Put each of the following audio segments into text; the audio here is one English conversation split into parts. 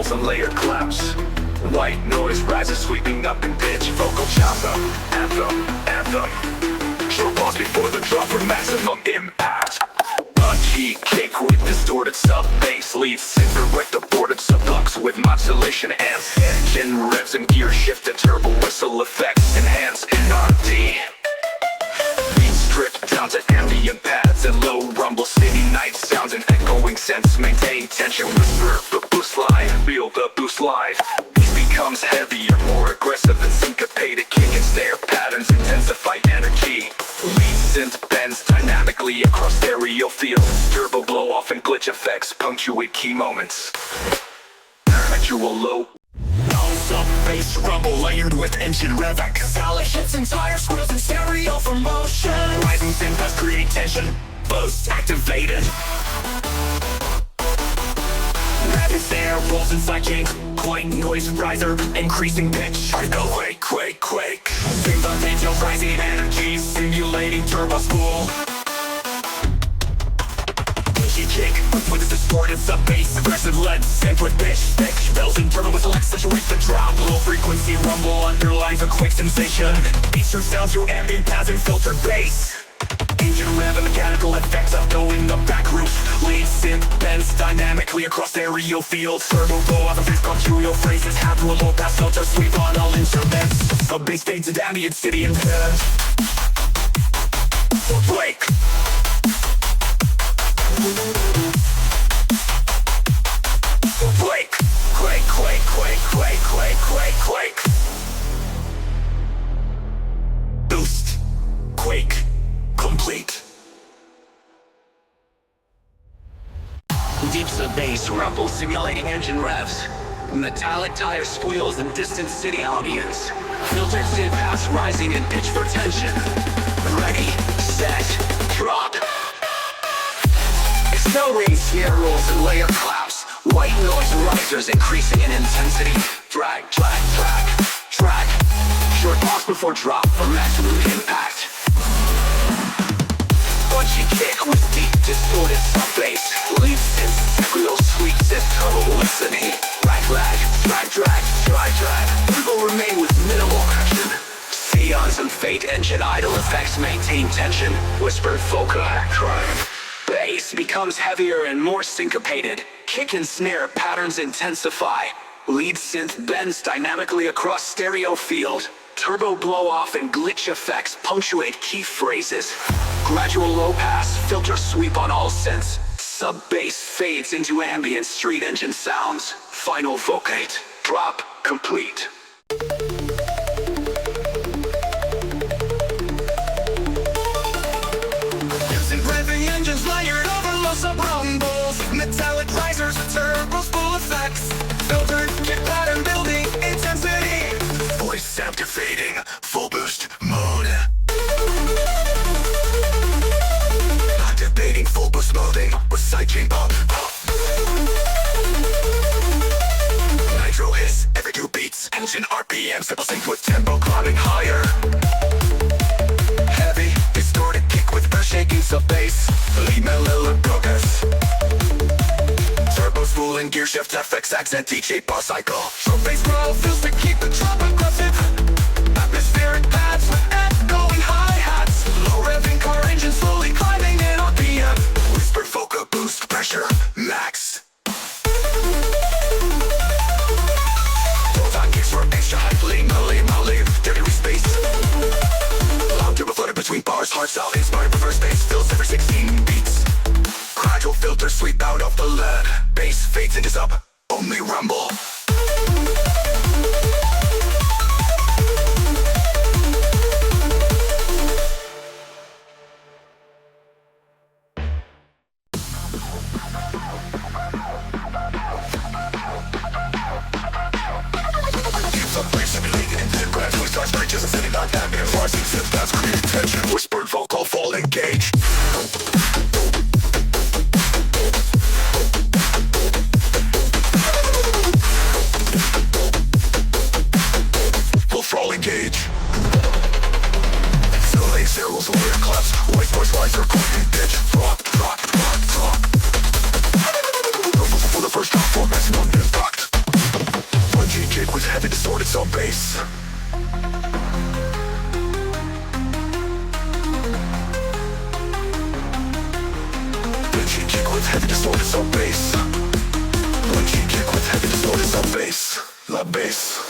cymbals and layered claps. White noise rises sweeping up in pitch. Vocal chopper, anthem. Short pause before the drop for maximum impact. A key kick with distorted sub-bass leads synth direct aborted sub-blocks with modulation amps. Engine revs and gear shift and turbo whistle effects enhance in R&D. Beat stripped down to ambient pads and low rumble, city night sounds and echoing sense. Maintain tension, whisper the boost line, feel the boost live. Beat becomes heavier, more aggressive and syncopated. Kick and snare patterns intensify energy. Lead synth bends dynamically across stereo fields. Turbo blow off and glitch effects punctuate key moments. Actual low. Nonstop bass rumble layered with engine rev. Solid hits and tire squeals in stereo for motion. Rising synth create tension, boost activated. Rapid snare rolls inside kick. White noise riser, increasing pitch. Go quake. Synth on detail, rising energy, simulating turbo spool. Kick with a distorted sub-bass, aggressive lead synth with pitch. Thick bells and turbo whistle accentuate the drop. Low frequency rumble underlies a quick sensation. Beats your sound through ambient pads and filtered bass. Engine rev and mechanical effects outgoing the back roof. Lead synth bends dynamically across stereo fields. Turbo blow off of his conjugal phrases. Have to a low pass filter sweep on all instruments. Sub-bass fades into ambient city and pad. Quake. Quake. Boost. Quake. Complete. Deep sub-bass rumble simulating engine revs. Metallic tire squeals and distant city ambience. Filtered synth paths rising in pitch for tension. Ready, set, drop. Accelerating snare rolls and layer claps. White noise risers increasing in intensity. Drag. Short pause before drop for maximum impact. Punchy kick with deep distorted sub-bass. Lead synth, real sweet synth turbo listening. Drag. We will remain with minimal action. Seons and fate engine idle effects maintain tension. Whispered vocal drive. Bass becomes heavier and more syncopated. Kick and snare patterns intensify. Lead synth bends dynamically across stereo field. Turbo blow off and glitch effects punctuate key phrases. Gradual low pass, filter sweep on all synths. Sub-bass fades into ambient street engine sounds. Final vocate, drop, complete. Engines layered over low sub-rumbles. Metallic risers, turbos full effects. Filtered kick pattern building intensity. Voice activating, full boost mode. Activating full boost mode with sidechain pop. Nitro hiss every 2 beats. Engine RPM triple sync with tempo climbing higher. Heavy, distorted kick with shaking sub-bass. Lead mellow progress. Turbo spool and gear shift FX accent DJ bar cycle. Sub-bass growl feels to keep the drop aggressive. Atmospheric pads with echoing hi-hats. Low revving car engine slowly climbing in RPM. Whispered vocal boost pressure max. Proton kicks for extra high bling. Molly, dirty space. Loud turbo flooded between bars. Hard sound inspired reverse bass fills every 16 beats. Gradual filter sweep out of the lead. Bass fades into sub, only rumble. Simulated into gradual starts bridges and sitting on ambient rising synth paths create tension. Whispered vocal fall engage. Fall engage. Accelerating snare rolls and layer claps. White noise riser, quick pitch. Drop. For the first drop for maximum impact. kick with heavy distorted sub bass. Punchy kick with heavy distorted sub bass. Punchy kick with heavy distorted sub bass. La bass.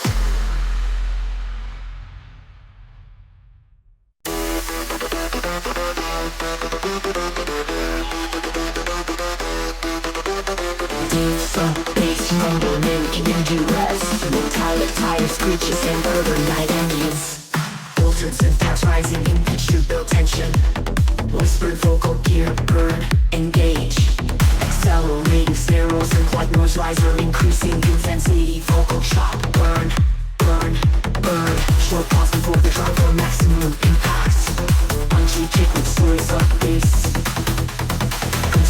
Bass rumble mimicking endurance, metallic tires, screeches, and urban night ambience. Filtered syntax rising in pitch to build tension. Whispered vocal gear burn, engage. Accelerating snare rolls and white noise riser, increasing intensity. Vocal chop, burn, burn, burn. Short pause before the drop for maximum impact. Punchy kick with stories of bass.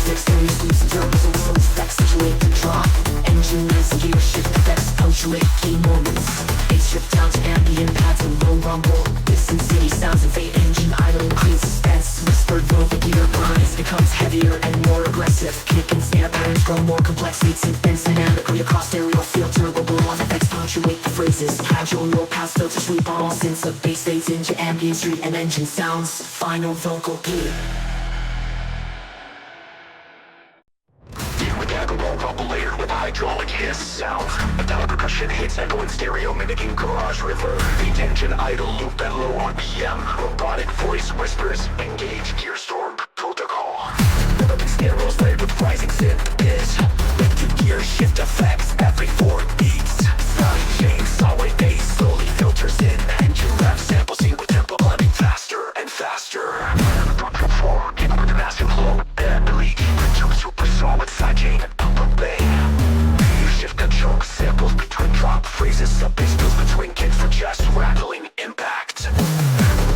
Stereo sweeps and turbos and whistles that situate the drop. Engine is gear shift effects punctuate key moments. It's stripped down to ambient pads and low rumble. Distant city sounds and fade engine idle increase suspense. Whispered vocal gear burns becomes heavier and more aggressive. Kick and snare patterns grow more complex. Beats advance dynamically across stereo field. Turbo blow on effects punctuate the phrases. Casual low pass filter sweep on all synths of bass fades into ambient street and engine sounds. Final vocal gear. Layered with hydraulic hiss sounds. Metallic percussion hits echo in stereo mimicking garage river. Beat engine idle loop at low RPM. Robotic voice whispers engage gear storm protocol. Melodic snare rolls layered with rising synth biz. Electric gear shift effects every 4 beats. Side chain solid bass slowly filters in. Engine rev sample sync with tempo climbing faster and faster. Forward kick with the massive low and delete. Super solid side chain. Shift and choke samples between drop phrases. Sub bass fills between kicks for just rattling impact.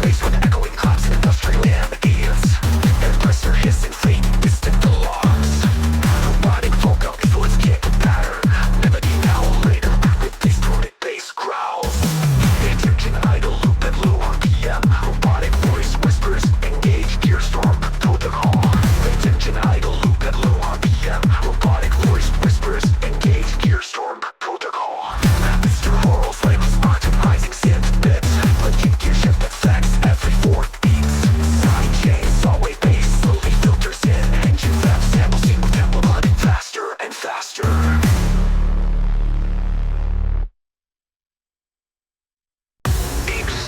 Bass with echoing claps and industrial ambience. Compressor hiss and fade distant alarms. Robotic vocal influence kick pattern. Melody now later with distorted bass growls. Engine idle loop at low RPM. Robotic voice whispers engage gear storm protocol. Engine idle loop at low RPM. Robotic voice whispers engage gear storm protocol. Mr. Moral flames optimizing synth bits. Punchy gear shift effects every 4 beats. Side chain solid bass slowly filters in. Engine rev sample sync with tempo running faster and faster.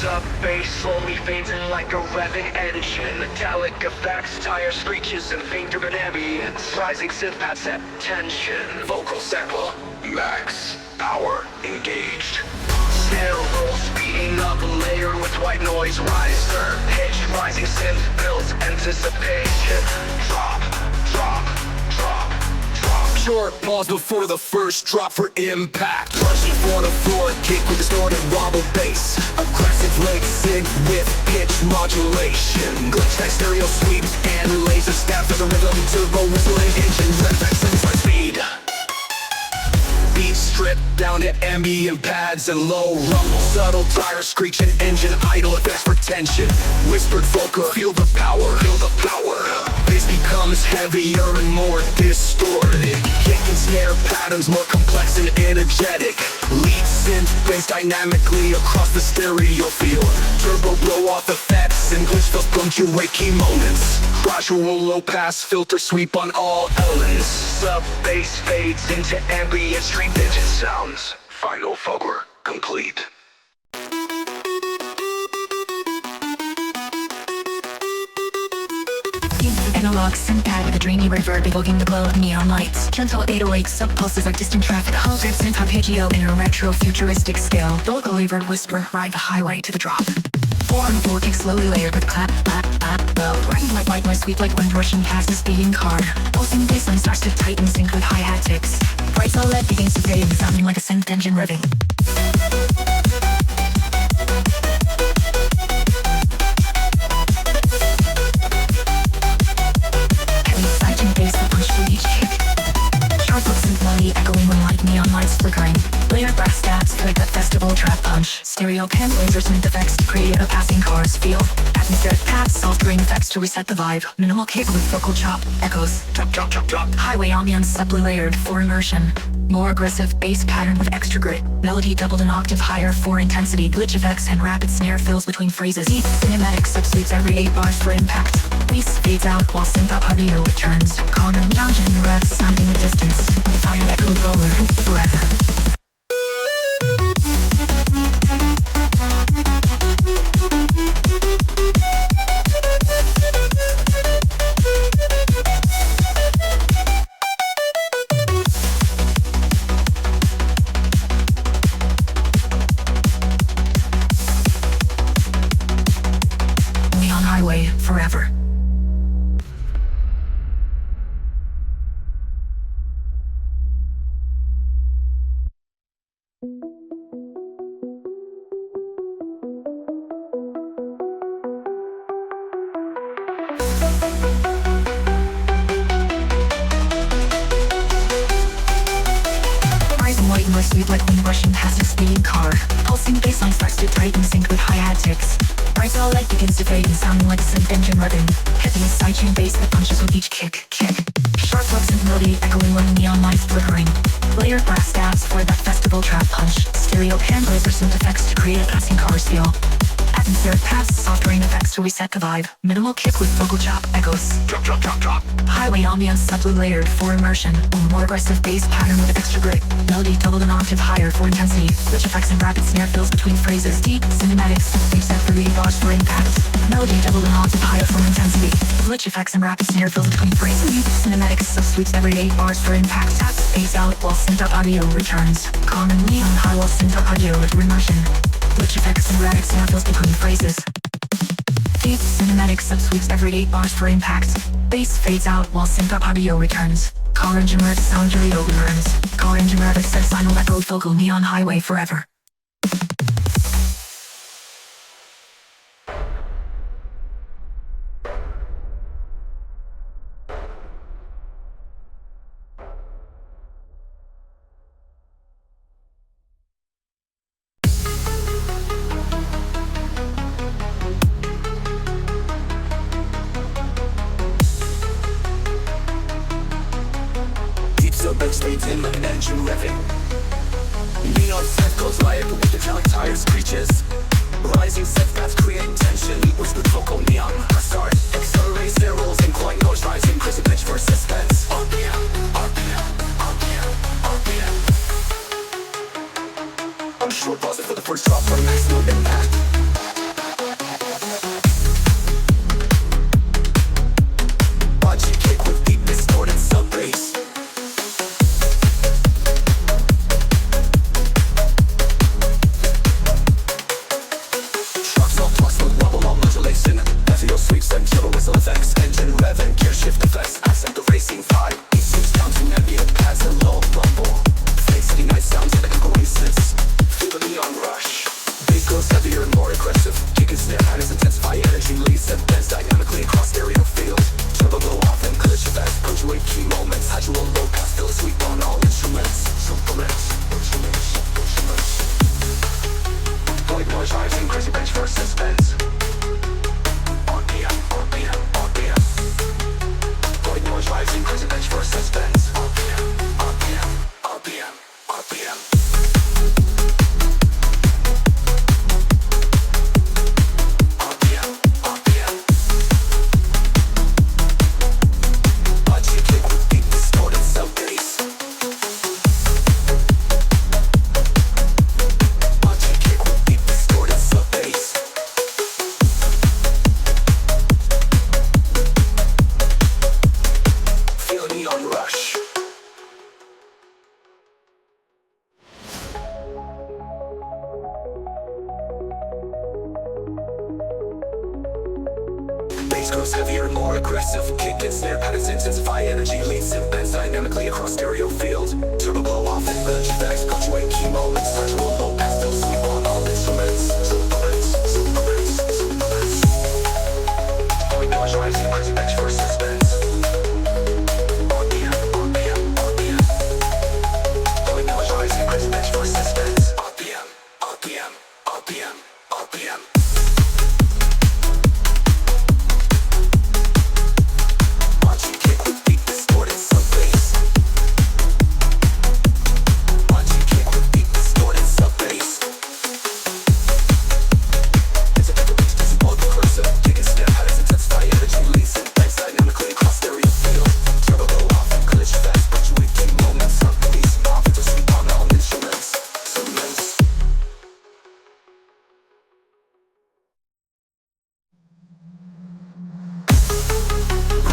Sub bass slowly fades in like a revving engine. Metallic effects, tire screeches, and faint urban ambience. Rising synth pads set tension. Vocal sample, max power engaged. Snare roll speeding up, layer with white noise riser. Pitch rising synth builds anticipation. Drop, drop, drop, drop. Short pause before the first drop for impact. Punchy for the floor, kick with distorted wobble bass. Aggressive leg sync with pitch modulation. Glitch that stereo sweeps and laser stab for the rhythm. Turbo whistling engine effects and high speed. Beats stripped down to ambient pads and low rumble. Subtle tire screech and engine idle effects for tension. Whispered vocal, feel the power, feel the power. Bass becomes heavier and more distorted. Kick and snare patterns more complex and energetic. Lead synth bass dynamically across the stereo field. Turbo blow off effects and glitch fills punctuate key moments. Gradual low pass filter sweep on all elements. Sub bass fades into ambient street engine sounds. Final vocal complete. Analog synth pad with a dreamy reverb evoking the glow of neon lights. Gentle 808 sub-pulses like distant traffic. Halted synth arpeggio in a retro-futuristic scale. Vocal reverb whisper ride the highway to the drop. 4 and 4 kick slowly layered with clap, clap, clap, bow. Running like white noise sweep like wind rushing past a speeding car. Pulsing bassline starts to tighten sync with hi-hat ticks. Bright solid begins to fade, sounding like a synth engine revving. Echoing when like neon lights flickering. Layered brass stabs could at festival trap punch. Stereo pen lasers mint effects to create a passing car's feel. Atmospheric paths, soft grain effects to reset the vibe. Minimal kick with vocal chop, echoes. Drop, drop, drop, drop. Highway ambience, subtly layered for immersion. More aggressive bass pattern with extra grit. Melody doubled an octave higher for intensity. Glitch effects and rapid snare fills between phrases. Deep cinematic subsweeps every 8 bars for impact. Bass fades out while synth-up audio returns. Calm and lounging revs sounding a distance. Fire echo roller forever. Highway forever. Rising white noise sweet like wind rushing past a speeding car. Pulsing bassline starts to tighten sync with hi-hat ticks. Rise all light begins to fade and sounding like a synth engine revving. Heavy sidechain bass that punches with each kick. Sharp hooks and melody echoing when neon lights flickering. Layered brass stabs for that festival trap punch. Stereo pan laser synth effects to create a passing car's feel. Atmospheric paths, soft rain effects to reset the vibe. Minimal kick with vocal chop, echoes. Drop, drop, drop, drop. Highway ambience, subtly layered for immersion. More aggressive bass pattern with extra grit. Melody doubled an octave higher for intensity. Glitch effects and rapid snare fills between phrases. Deep cinematics, reset for 8 bars for impact. Melody doubled an octave higher for intensity. Glitch effects and rapid snare fills between phrases. Deep cinematics subsweeps every 8 bars for impact. Taps fades out while synth-up audio returns. Calm and neon high while synth-up audio with immersion. Glitch effects and rapid snare fills between phrases. Deep cinematic subsweeps every 8 bars for impact. Bass fades out while synth-up audio returns. Car engine rev sound audio learns. Car engine rev said final echoed vocal neon highway forever. Speeds in like an engine revving. Neon circles light with metallic tires screeches. Rising set paths create tension. Whispered vocal neon start. Accelerate snare rolls and coin noise rising. Crazy pitch for suspense. RPM, RPM, RPM, RPM. I'm short pausing for the first drop for maximum impact. Body kick with deep distorted sub bass. Sweeps and turbo whistle effects. Engine rev and gear shift effects. Accent the racing vibe. ECUs counting ambient pads and low rumble. Face city night sounds like a oasis. Feel the neon rush. Bass goes heavier and more aggressive. Kick and snare patterns intensify energy. Leads and bends dynamically across stereo field. Turbo blow off and glitch effects. Punctuate key moments. Gradual low pass fill sweep on all instruments. Instruments. White noise rising. Crazy bench for suspense. Rising, crazy bench for suspense. RPM, RPM, RPM, RPM. RPM, RPM. Body kick with deep distorted sub bass. Body kick with deep distorted sub bass. Neon rush. Bass grows heavier and more aggressive. Kick and snare patterns intensify energy. Leads and bends dynamically across stereo field. Turbo blow off and glitch effects. Punctuate key moments. Gradual low pass fill sweep on all instruments. White noise rising, crazy bench for suspense. Crazy bench for suspense. RPM, RPM. RPM, RPM, RPM. Punchy kick with deep distorted sub bass. Punchy kick with deep distorted sub bass. It's a pepper beat to support the cursor. Kick and snap patterns intensify energy release and banks dynamically across stereo field. Turbo go off and glitch fast, but you with key moments. Release off to sweep on all instruments. Cements.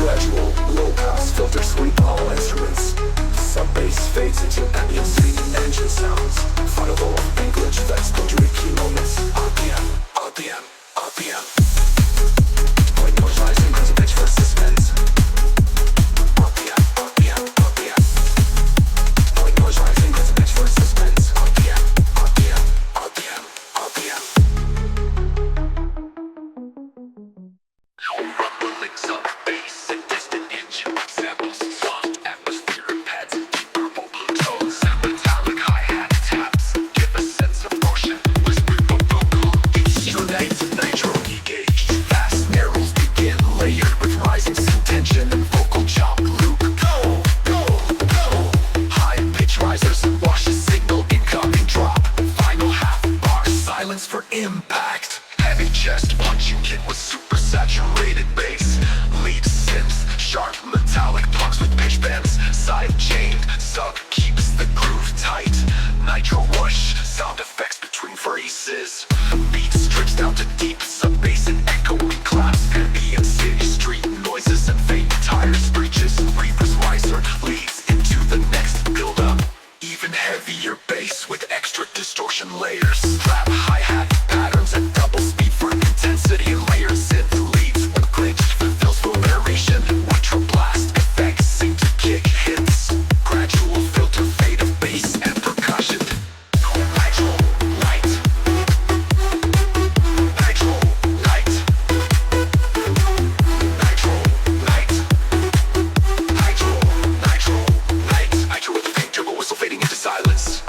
Gradual, low-pass filter sweep all instruments. Sub-bass fades into ambient city engine sounds. Final go off and glitch effects, put you in key moments. RPM, RPM, RPM. Point noise rising, cause a pitch for suspense. RPM, RPM, RPM. Point noise rising, cause a pitch for suspense. RPM, RPM, RPM, RPM. Rumblings of bass and distant engine samples, soft atmosphere pads and deeper vocal tones, metallic hi-hat taps give a sense of motion. Whisper vocal, instruments nitro engaged. Fast narrows begin layered with rising synth tension and vocal chop loop. Go, go, go. High pitch risers and washes signal incoming drop. Final half bar silence for impact. Heavy chest punching kit with super saturated bass. Lead synths, sharp metallic plugs with pitch bends. Side chained, sub keeps the groove tight. Nitro whoosh, sound effects between phrases. Beat strips down to deep sub bass and echoing claps. Ambient city street noises and faint tire screeches. Reaper's riser leads into the next build up. Even heavier bass with extra distortion layers. Slap hi-hat patterns at double speed for intensity. Layered synth leads with glitch fulfills full variation. Nitro blast effects seem to kick hits. Gradual filter fade of bass and percussion. Nitro light. Nitro light. Nitro light. Nitro, nitro light. Nitro with the pink turbo whistle fading into silence.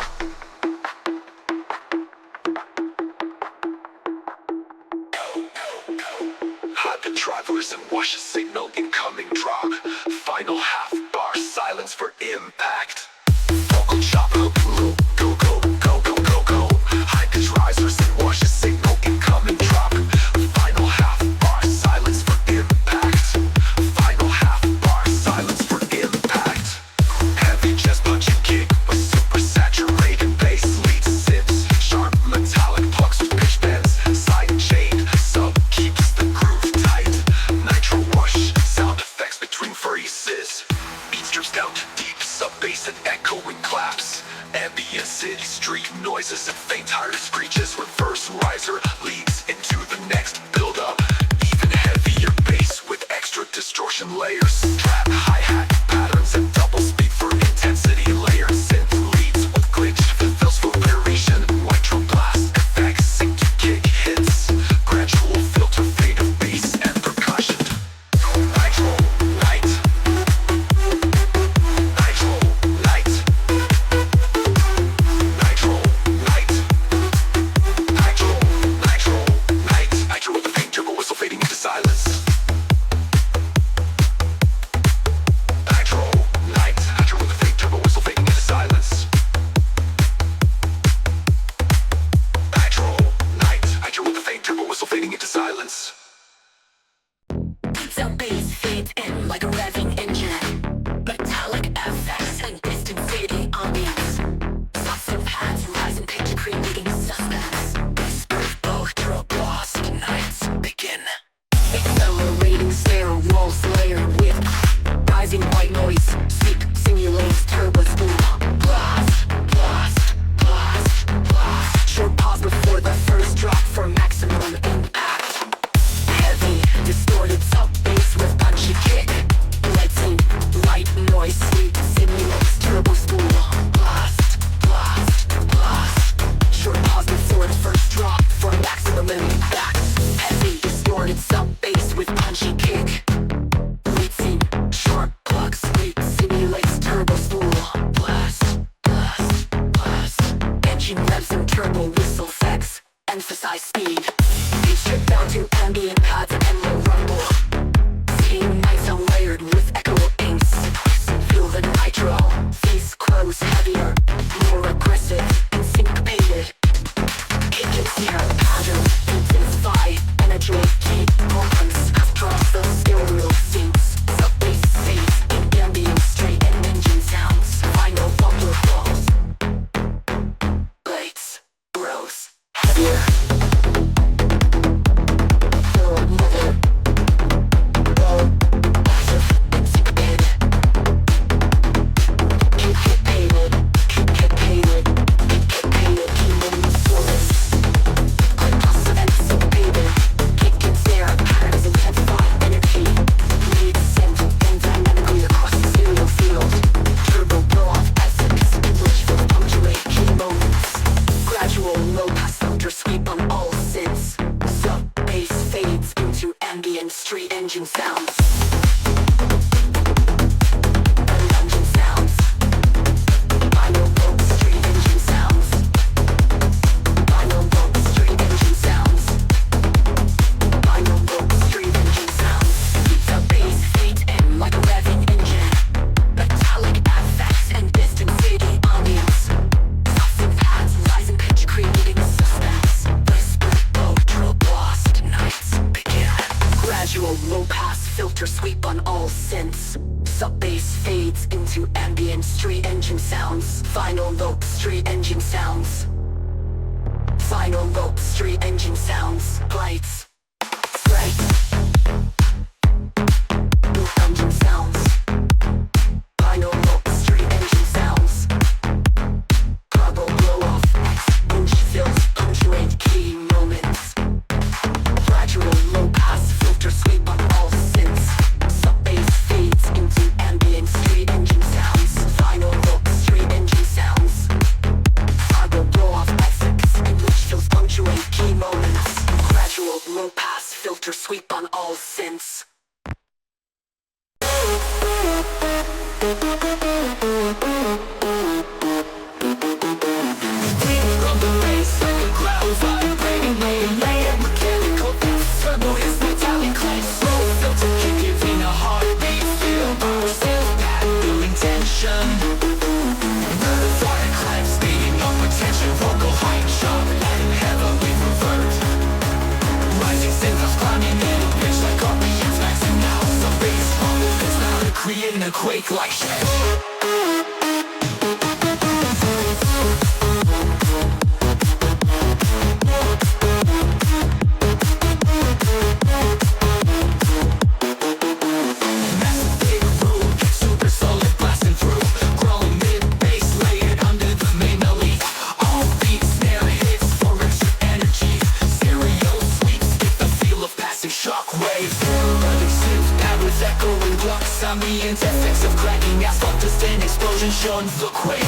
Hot the drivers and wash a signal incoming drop. Final half bar silence for impact. Vocal chop hook loop. Go go go go go go. High pitch risers and wash a signal incoming drop. Final half bar silence for impact. Final half bar silence for impact. Heavy chest punch and kick with super saturated bass. Lead synths, sharp metallic plugs with pitch bends. Side chained, sub keeps the groove tight. Nitro whoosh, sound effects between phrases. Beat strips down to deep sub bass and echoing claps. Ambient city street noises and faint tire screeches. Reverse riser leads into the next build up. Even heavier bass with extra distortion layers. Trap hi-hat patterns and double speed for intensity. Layered synth leads with glitch fulfills full variation. Nitro blast effects seem to kick hits. Gradual filter fade of bass and percussion. Nitro light. Nitro light. Nitro light. Nitro, nitro light. Nitro with the pink turbo whistle fading into silence. Nitro light. Nitro with the fake turbo whistle fading into silence. Nitro light. Nitro with the fake turbo whistle fading into silence. Sub bass fades in like a revving engine. Metallic effects and distant city ambience. Soft synth pads rising pitch creating suspense. Whisper ultra blast nights begin. Accelerating snare rolls layered with rising white noise. Sweep simulates turbo spool. Blast, blast, blast, blast. Short pause before the first drop for maximum impact. Heavy, distorted sub bass with punchy kick. Let's see emphasize speed. Beat stripped down to ambient pads and low rumble. Seeing nice and layered with echo inks. Feel the nitro, face grows heavier, more aggressive and syncopated. Kick and snare pattern, intensify, penetrate key moments. Across the stereo sinks, sub-bass fades in ambient straight and engine sounds. Final bumper falls, blades grows heavier. Street engine sounds. Engine sounds. Final rope street engine sounds. Final rope street engine sounds. Final rope street engine sounds. Keeps the bass fade in like a revving engine. Metallic effects and distant city ambience. Stops and pads rise in pitch, creating suspense. Whisper, ultra blast nights begin. Gradual low-pass filter sweep on all synths. Sub-bass fades into ambient street engine sounds. Final loop street engine sounds. Final loop street engine sounds. Lights. Sprites. Loop engine sounds. Final loop street engine sounds. Carbo blow-off. Winch fills punctuate key moments. Gradual low-pass filter sweep on all synths. Sub-bass fades into ambient street engine sounds. Final loop street engine sounds. Carbo blow-off effects in which fills punctuate key moments. Gradual low-pass filter sweep on all synths. From the bass like a ground vibrating, layer mechanical turbo is metallic clay. Slow filter kick giving a heartbeat feel. Power sales pad building tension. Melodic climb speeding up attention. Vocal height sharp and heavily reverbed. Rising synths climbing in a pitch like RPMs maxing out. Some bass rumble is louder, creating a quake like shit. Ambient effects of cracking asphalt, distant explosion showing the quake.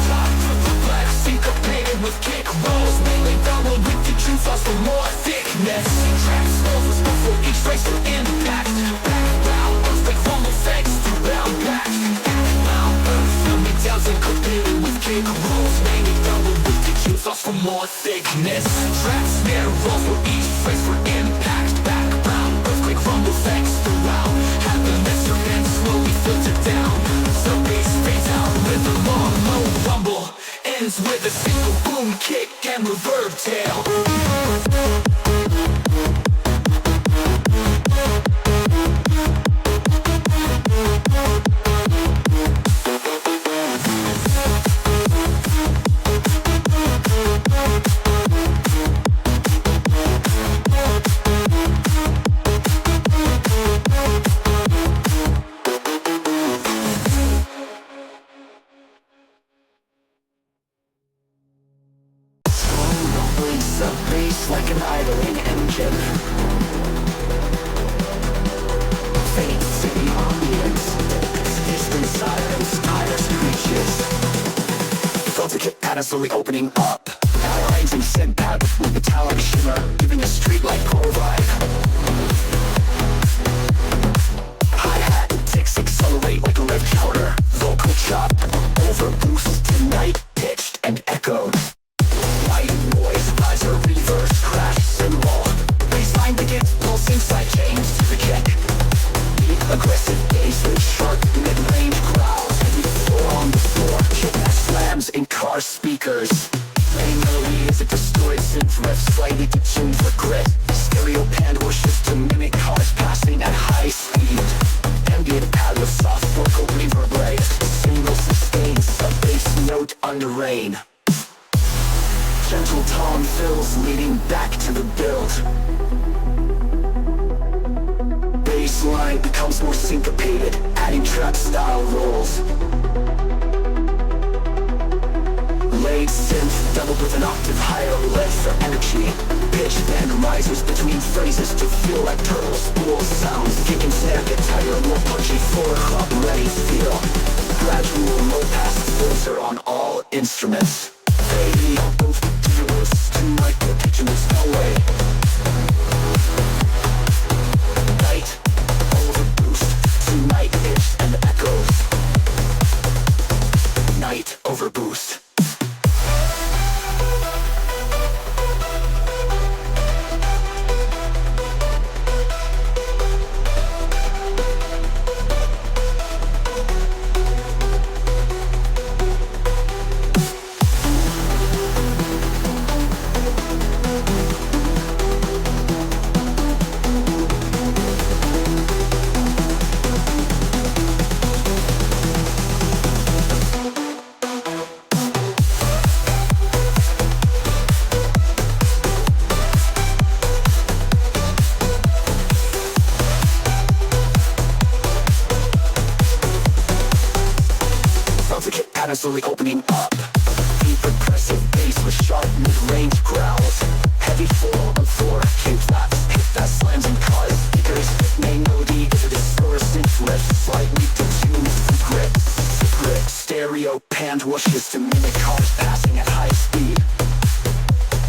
Top of the black, syncopated with kick rolls, mainly doubled with the true sauce for more thickness. Tracks rolls before each trace for impact. Background, earthquake from effects to bound back. Background, earth filming down syncopated with kick rolls, mainly doubled with the true sauce for more thickness. Tracks, snare rolls for each trace for impact. Background, earthquake from effects throughout. Slowly filtered down, some bass fades out with a long, low rumble. Ends with a single boom kick and reverb tail. Sub-bass like an idling engine. Faint city ambience. Distant silence, tire screeches. Filter kit pattern slowly opening up. Rising synth pad with metallic shimmer, giving a street-like core vibe. Hi-hat ticks accelerate like a rev counter. Vocal chop, over boost to night pitched and echoed. White noise, riser, reverse. music distorted synth riffs, slightly detuned for grit. Stereo panned wishes to mimic cars passing at high speed. Ambient pad with soft vocal reverberate, single sustained sub-bass note under rain. Gentle tom fills leading back to the build. Bass line becomes more syncopated, adding trap style rolls. Laid synth doubled with an octave higher led for energy. Pitch bend rises between phrases to feel like turtle spool sounds. Kicking snare guitar more punchy for a club ready feel. Gradual low pass filter on all instruments. Fading on both duos, tonight the picture is no way. Night, overboost, tonight pitch and echoes. Night, overboost. Slowly opening up. Deep aggressive bass with sharp mid-range growls. Heavy 4-on-4 came flats, hit that slams and cause speakers. Melody is a distorted synth riff, slightly detuned for grit. Stereo panned whooshes to mimic cars passing at high speed.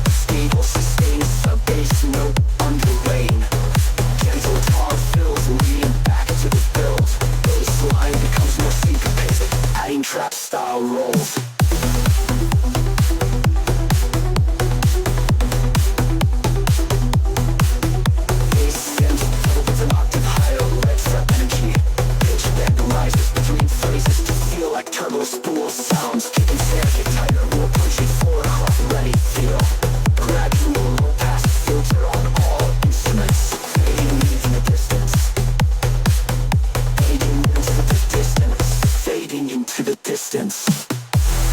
Stable sustained sub-bass note under rain. Gentle tom fills leading back to the build. Bass line becomes more syncopated, adding trap style rolls. Bass synth doubled with an octave higher led for energy. Pitch bend rises between phrases to feel like turbo spool sounds. Kicking snare guitar more punchy for a club ready feel. Gradual low pass filter on all instruments. Fading into the distance. Fading into the distance. Fading into the distance.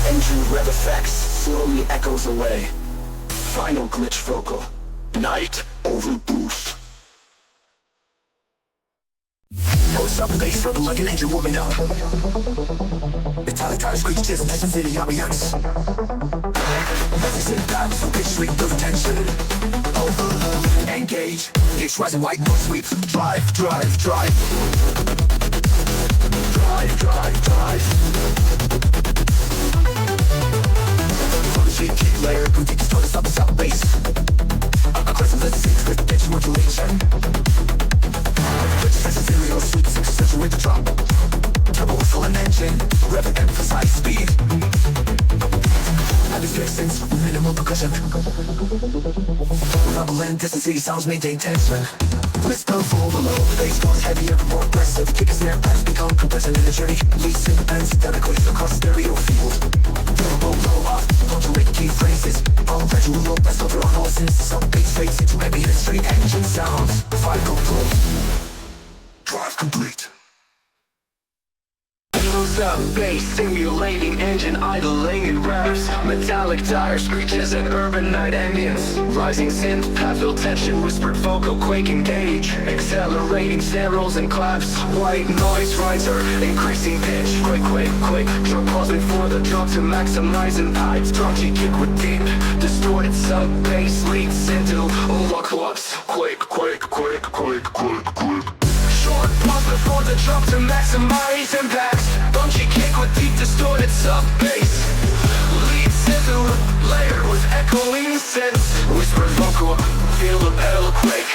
Engine rev effects slowly echoes away. Final glitch vocal. Night overboost. Post up bass rubber like an engine warming up. Metallic tires screeches and tension fitting ambience. Message in back for pitch sweep of tension. Engage. Pitch rising white note sweep. Drive, drive, drive. Drive, drive, drive. Key layer, boutique distorted sub bass. Aggressive let's six with pitch modulation. Pitch stereo sweep, accentuate the drop. Turbo whistle and engine, rev and emphasize speed. Added distance, minimal percussion. Rumble and distance, sounds maintain tension. Whisper full below, bass goes heavier, more aggressive. Kick and snare pads become compressed in the journey. Lead synth and synthetically across stereo field. Turbo blow off, modulate key phrases. All gradual low pass filter on all synths. Some bass fades into ambient straight engine sounds. Final close. Drive complete. Up bass, simulating engine idling in revs. Metallic tire screeches and urban night ambience. Rising synth, pad fill tension, whispered vocal quake engage. Accelerating snare rolls and claps. White noise riser, increasing pitch. Quick, quick, quick. Drum pausing for the drop to maximize impact. Drumgy kick with deep, distorted sub bass leads into overclocks. Quick, quick, quick, quick, quick, quick. Short pause before the drop to maximize impact. Bunchy kick with deep distorted sub-bass. Lead synth layered with echoing synths. Whispered vocal, feel the pedal quake.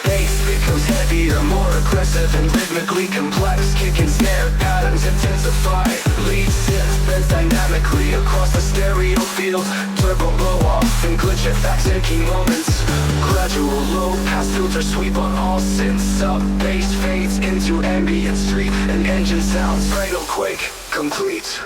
Bass becomes heavier, more aggressive and rhythmically complex. Kick and snare patterns intensify. Lead synth bends dynamically across the stereo field. Turbo blow off and glitch effects in key moments. Gradual low pass filter sweep on all synths. Sub-bass fades into ambient street and engine sounds. Final quake complete.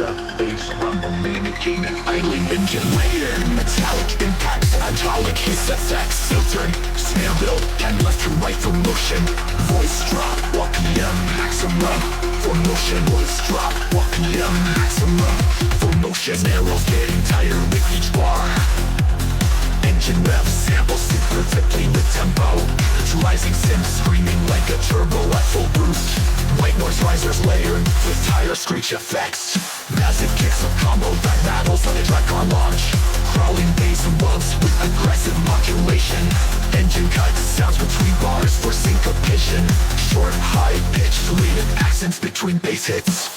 dubstep, bass rumble mimicking an idling engine. Layered metallic impacts, hydraulic hiss effects, filtering snare build and left to right for motion. Voice drop, BPM maximum for motion. Voice drop, BPM maximum for motion. Arrows getting tighter with each bar. Engine rev samples sit perfectly with tempo. Rising sim screaming like a turbo at full boost. White noise risers layered with tire screech effects. Massive kicks of combo back battles on a track on launch. Crawling bass and bumps with aggressive modulation. Engine cuts sounds between bars for syncopation. Short, high pitched deleted accents between bass hits.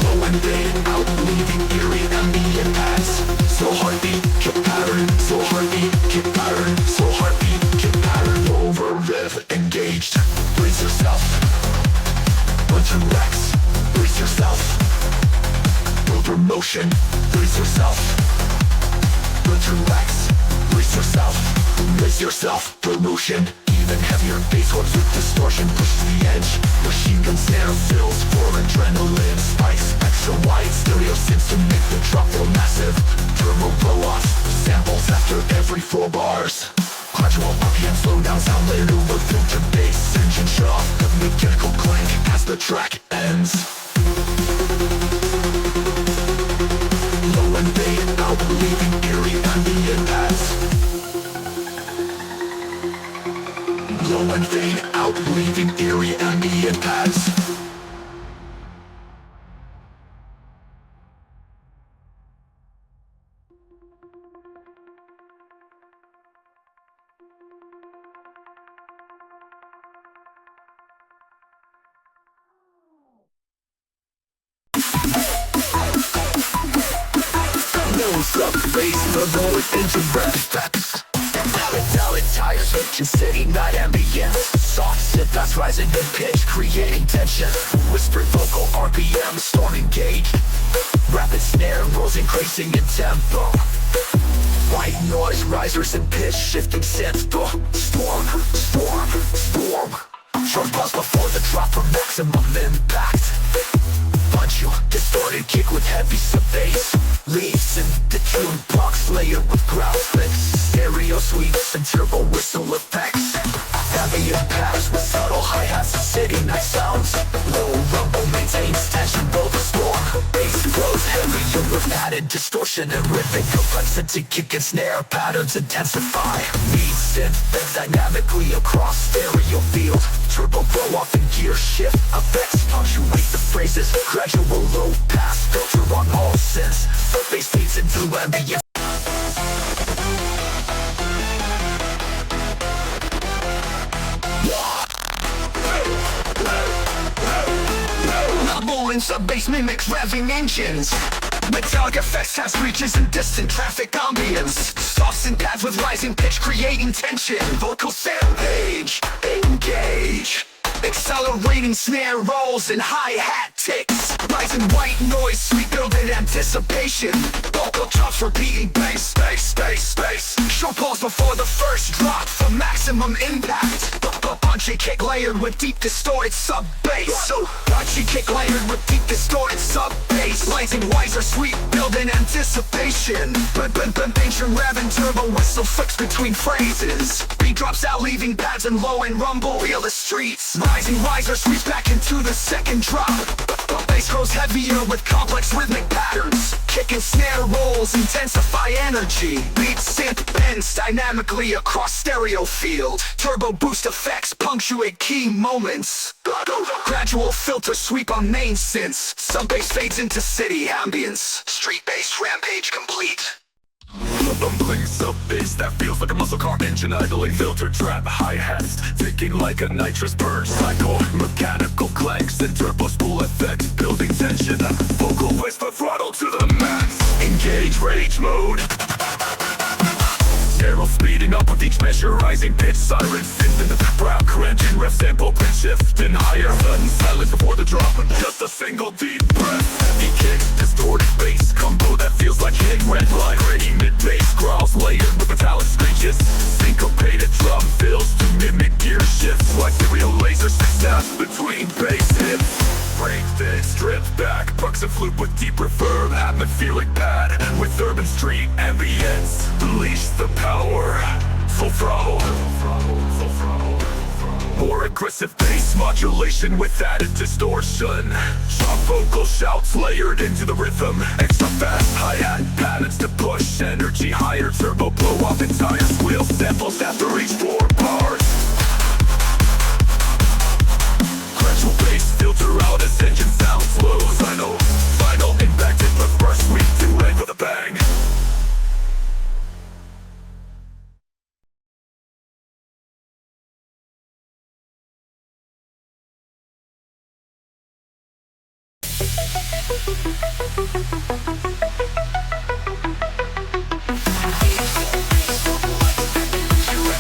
Low and fade out, leaving eerie ambient pads. Slow heartbeat, kick pattern. Slow heartbeat, kick pattern. Slow heartbeat, kick pattern. Over rev engaged. Brace yourself. Bunch of Rex. Brace yourself. Over motion. Brace yourself. Bunch of Rex. Brace yourself. Brace yourself. Promotion. Even heavier bass horns with distortion pushes the edge. Machine gun snare fills for adrenaline spikes. Extra wide stereo synths to make the drop feel massive. Turbo blow off samples after every 4 bars. Gradual RPM slow down sound layered over filter bass. Engine shut off the mechanical clank as the track ends. Low and fade out, leaving eerie ambient pads. Low and fade out, leaving eerie ambient pads. Nonstop bass, turbo with engine breath effects. Metallic tires, engine city, night ambience. Soft synth that's rising in pitch, creating tension. Whispered vocal RPM, storm engaged. Rapid snare rolls increasing in tempo. White noise risers in pitch, shifting synth. Storm, storm, storm. Short pause before the drop for maximum impact. Punch you, distorted kick with heavy sub-bass. Leaves in the tune box layered with growl clicks. Stereo sweeps and turbo whistle effects. Heavy impacts with subtle hi-hats and city night sounds. Low rumble maintains tension, both a storm. Bass grows heavier with added distortion and rhythmic complexity. Kick and snare patterns intensify. Beat synth bends dynamically across stereo field. Turbo blow off and gear shift effects punctuate the phrases. Gradual low pass filter on all synths. The bass feeds into ambient. Rolling sub-bass mimics revving engines. Metallic effects has reaches and distant traffic ambience. Soft synth pads with rising pitch creating tension. Vocal sound page, engage. Accelerating snare rolls and hi-hat ticks. Rising white noise, sweet build-in anticipation. Vocal chops repeating bass, bass, bass, bass. Short pause before the first drop for maximum impact. Punchy kick layered with deep distorted sub-bass. Punchy kick layered with deep distorted sub-bass. Rising wiser, sweet build-in anticipation. Ancient rev and turbo whistle flicks between phrases. Beat drops out leaving pads and low and rumble wheel the streets. Rising riser sweeps back into the second drop. Bass grows heavier with complex rhythmic patterns. Kick and snare rolls intensify energy. Beat synth bends dynamically across stereo field. Turbo boost effects punctuate key moments. Gradual filter sweep on main synths. Sub-bass fades into city ambience. Street bass rampage complete. Bumbling sub-bass that feels like a muscle car engine idling. Filter trap hi-hats ticking like a nitrous purge cycle. Mechanical clanks and turbo spool effects building tension. Vocal voice for throttle to the max. Engage rage mode. Stereo speeding up with each measure. Rising pitch siren synth in the brown engine rev sample pitch shifting higher. Sudden silence before the drop with just a single deep breath. Heavy kick, distorted bass combo that feels like hitting red line. Ready mid-bass growls layered with metallic screeches. Syncopated drum fills to mimic gear shifts like stereo lasers snap between bass hits. a flute with deep reverb, atmospheric pad with urban street ambience. Unleash the power, full throttle. More aggressive bass modulation with added distortion. Sharp vocal shouts layered into the rhythm. Extra fast hi-hat patterns to push energy higher. Turbo blow off entire wheel samples after each 4 bars. Gradual bass filter out as engine sound slows. Final impact in the first week to end with a bang.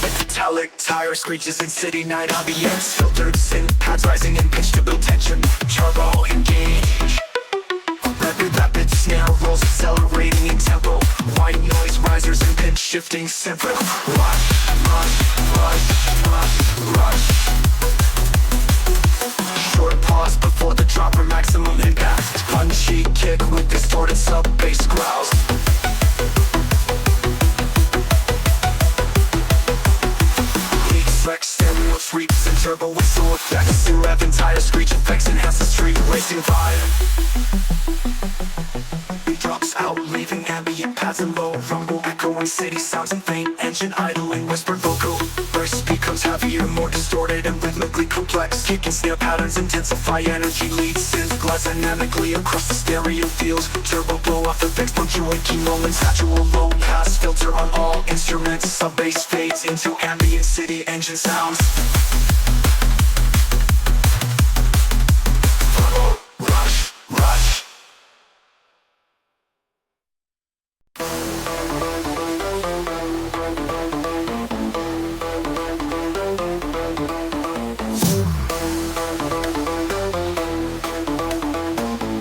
Metallic tire screeches in city night ambience. Filtered synth pads rising in pitch to build tension. Turbo engage. Rapid snare rolls accelerating in tempo. White noise risers and pitch shifting synth. Rush. Short pause before the drop for maximum impact. Punchy kick with distorted sub-bass growls. Flex, stereo sweeps and turbo whistle effects. Rev entire screech effects enhance the street racing vibe. Beat drops out, leaving ambient pads and low rumble. Echoing city sounds and faint engine idling. Whispered vocal burst becomes heavier, more distorted and rhythmically complex. Kick and snare patterns intensify energy. Lead synth glides dynamically across the stereo fields. Turbo blow off effects punctuate key moments. Natural low pass filter on all instruments. Sub-bass fades into ambient city engine sounds. Rush.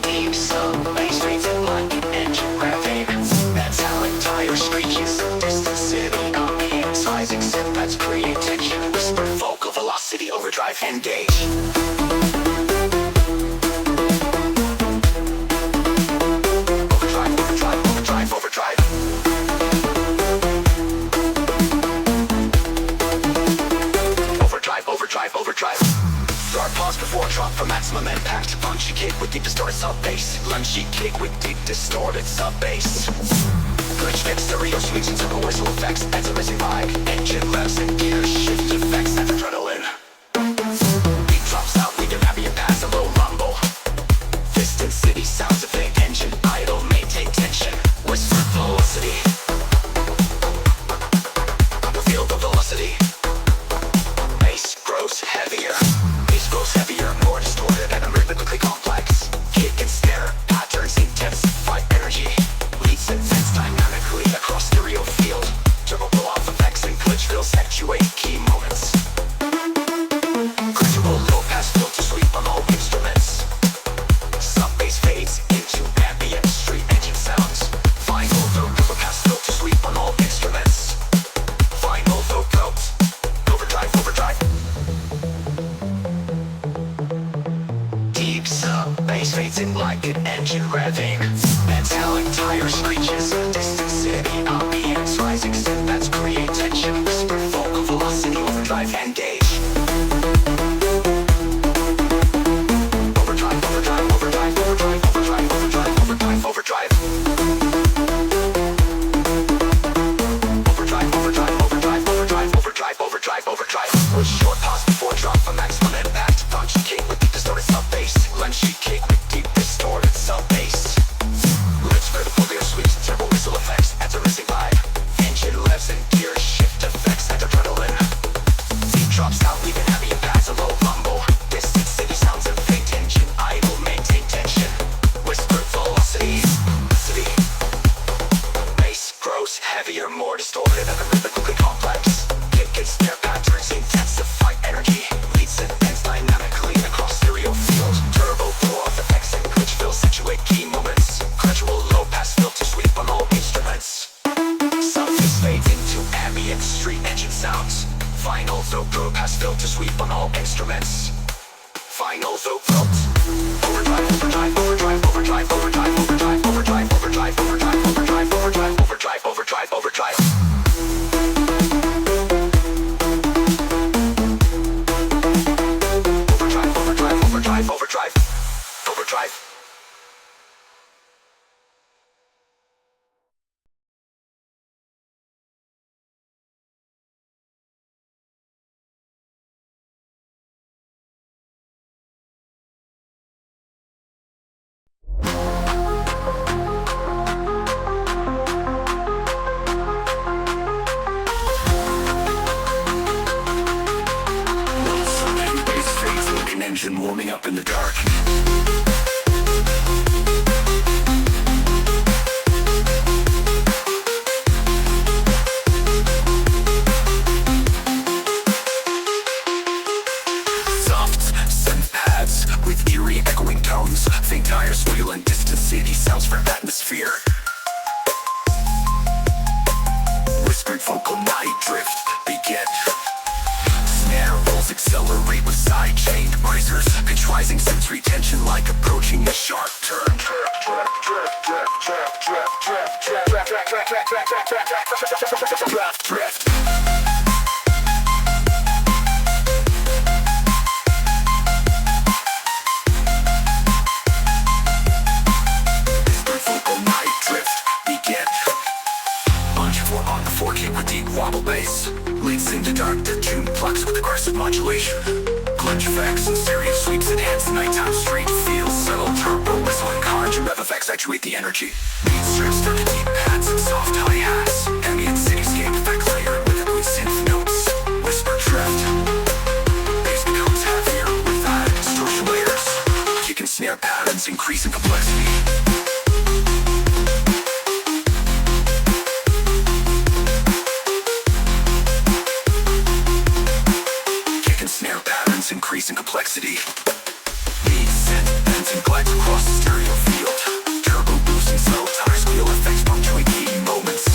Deep sub-bass fades in like an engine revving. Metallic tire screeches, distant city ambience. Rising synth pads create tension. Whisper vocal velocity, overdrive, engage. Overdrive. Start pause before drop for maximum impact. Punchy kick with deep distorted sub-bass. Lunchy kick with deep distorted sub-bass. Glitch fix stereo sweeps and turbo whistle effects. Adds a missing vibe. Engine levels and gear shift effects. Adds adrenaline. Beat drops out, leaving ambient pass and low rumble. Distant city sounds of fake engine idle. Maintain tension. Whisper velocity. Feel the velocity. Bass grows heavier, more distorted and rhythmically complex. Kick and snare patterns intensify energy. Leads advance dynamically across stereo field. Turbo blow off effects and glitch fills actuate key moments. Gradual low pass filter sweep on all instruments. Sub-bass fades into ambient street engine sounds. Final low pass filter sweep on all instruments. Final vocal overdrive. Deep sub-bass fades in like an engine revving. Metallic tire screeches, distant city ambience. Rising synth pads create tension. Whisper vocal velocity, overdrive, engage. Overdrive. With short pause before drop for maximum impact. Punchy kick with deep distorted sub-bass. Lunchy kick with deep distorted sub-bass. Lips vertical gear sweeps and turbo whistle effects. Adds a missing vibe. Engine levels and gear shift effects. Add adrenaline. Deep drops out, leaving heavy impacts and low rumble. Distant city sounds and faint engine idle. Maintain tension. Whisper velocity. Bass grows heavier, more distorted and rhythmically complex. Kick and snare patterns intensify energy. Leads advance dynamically across stereo field. Turbo blow off effects and glitch fills situate key moments. Gradual low pass filter sweep on all instruments. Sub-bass fades into ambient street engine sounds. Final low pass filter sweep on all instruments. Final low overdrive. overdrive, overdrive, overdrive, overdrive, overdrive, overdrive, overdrive, overdrive, overdrive, overdrive, overdrive. Overdrive, overdrive, overdrive, overdrive, overdrive. Engine warming up in the dark. Soft synth pads with eerie echoing tones, faint tires squeal and distant city sounds from atmosphere. Whispered vocal night drift begin. Snare rolls accelerate with side-chained bracers, pitch rising sensory tension like approaching a sharp turn. Drift. Vocal night drift begin. Bunch 4 on the 4K with deep wobble bass. Leads into dark to tune plucks with aggressive modulation. Glitch effects and stereo sweeps enhance the nighttime street feel. Subtle turbo whistle and conjure rev effects actuate the energy. Beat strips turn to deep pads and soft hi-hats. Ambient cityscape effect layer with ugly synth notes. Whisper drift. Bass becomes heavier with added distortion layers. Kick and snare patterns increase in complexity. Snare patterns increase in complexity. Beats and bends and glides across the stereo field. Turbo boost and slow tire squeal effects punctuate key moments.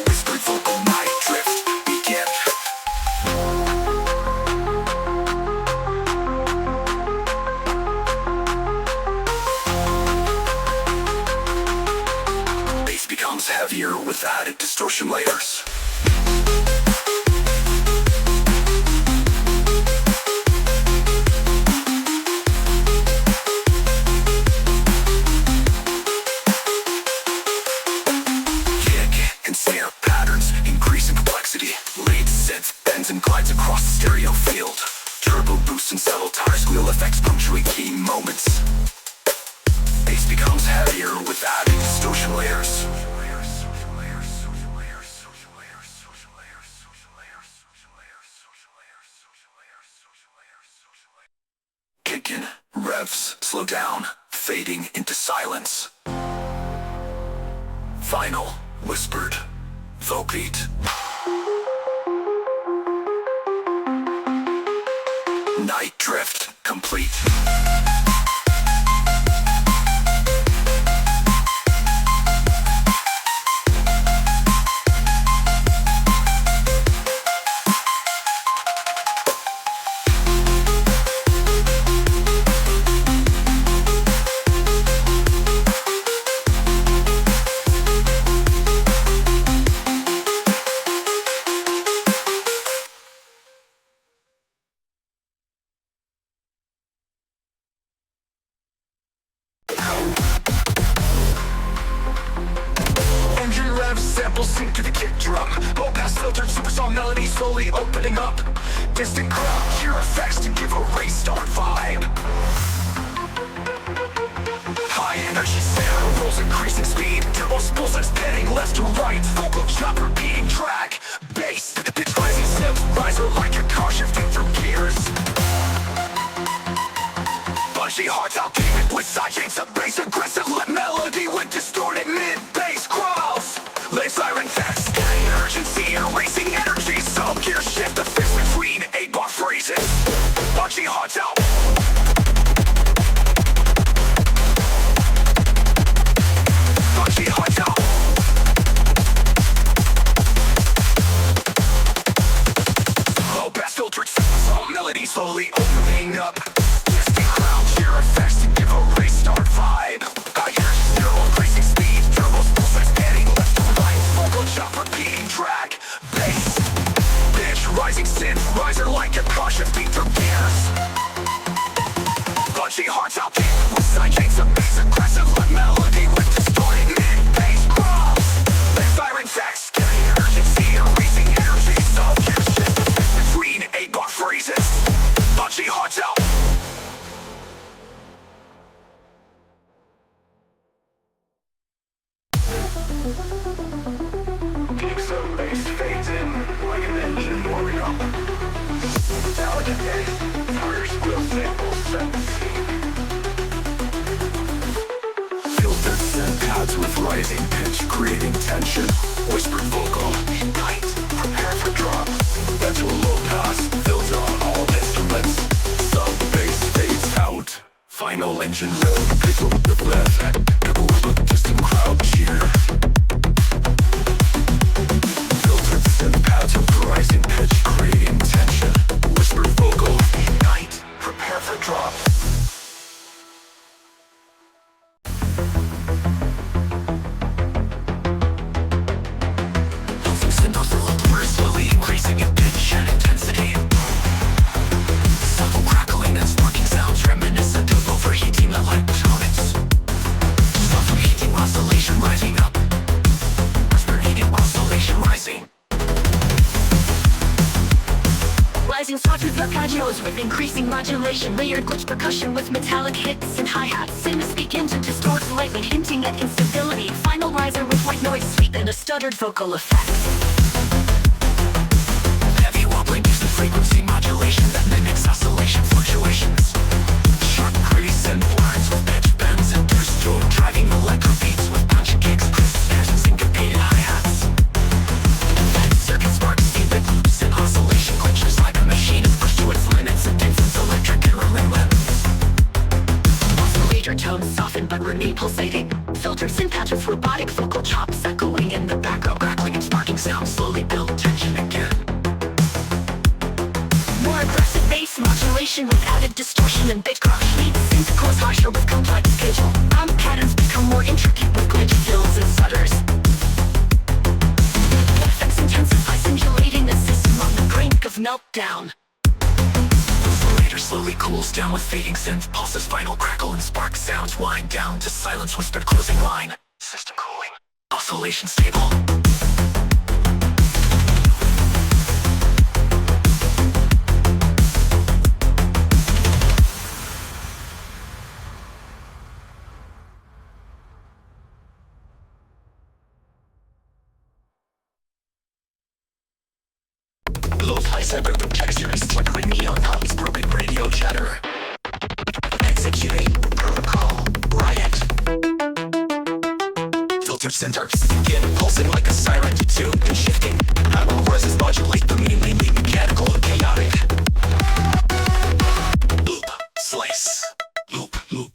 Whispered vocal night drift begin. Bass becomes heavier with added distortion layers. And glides across the stereo field. Turbo boost and subtle tire squeal effects punctuate key moments. Bass becomes heavier with added distortion layers. Kick in, revs slow down, fading into silence. Final, whispered, Volbeat. Night drift complete. Samples sync to the kick drum. Low pass filtered supersong melody slowly opening up. Distant crowd cheer effects to give a race start vibe. High energy snare rolls increasing speed. Turbo spools and spinning left to right. Vocal chopper beating track. Bass pitch rising synth riser like a car shifting through gears. Bunchy hearts out payment with side chains of bass. Aggressive let melody with distorted mid bass growls. Lay siren fast, urgency and racing energy. Some gear shift the fist between 8-bar phrases. Bunchy hearts out. Bunchy hearts out. Low bass filtered song melody slowly opening up. Distant crowd cheer Layer effects to give a restart vibe. I hear zero increasing speed, turbos, pulses, panning left to right. Vocal chop, repeating track, bass, pitch, rising synth, riser like a cautious beat through gears. Punching hearts out deep with sidekicks, a bass aggressive like melody with distorted mid-bass growls. Like firing facts, carrying urgency, erasing energy, so here's just the space between 8-bar phrases. Punching hearts out. Pixel bass fades in like an engine warming up. Metallic bass, first will sample set the scene. Filtered synth pads with rising pitch, creating tension. Whispered vocal, ignite, prepare for drop. That's a low pass, fills on all instruments. Sub bass fades out. Final engine rhythm, people with the left. People with a distant crowd cheer. Filtered synth pads with rising pitch, creating tension. Whispered vocal, ignite, prepare for drop. Slowly increasing in pitch and intensity. Subtle crackling and sparking sounds reminiscent of overheating electronics. Overheating oscillation rising up. Overheating oscillation rising. Rising sawtooth arpeggios with increasing modulation. Layered glitch percussion with metallic hits and hi-hats. Synths begin to distort slightly, hinting at instability. Final riser with white noise sweep and a stuttered vocal effect. Heavy wobbling uses frequency modulation that mimics oscillation fluctuations. Sharp crease and lines with pitch bends and distort, driving electro beats with punch kicks, crisp snares and syncopated hi-hats. Circuit sparks feedback loops and oscillation glitches like a machine is pushed to its limits and infants electric and relentless. Oscillator tones soften but remain pulsating. Filtered synth pads with robotic vocal chops echoing in the background, crackling and sparking sounds slowly build tension again. More aggressive bass modulation with added distortion and bit crush. Lead synth goes harsher with complex schedule. Patterns become more intricate with glitch fills and stutters. Effects intensify, simulating the system on the brink of meltdown. Oscillator slowly cools down with fading synth pulses. Final crackle and spark sounds wind down to silence. Whispered closing line. System cooling. Oscillation stable. Lo-fi cyberpunk textures flickering neon hubs, broken radio chatter. Executing protocol riot. Filtered synths begin pulsing like a siren, tuned and shifting. Hammer resist modulate the mainly mechanical and chaotic. Loop, slice, loop, loop.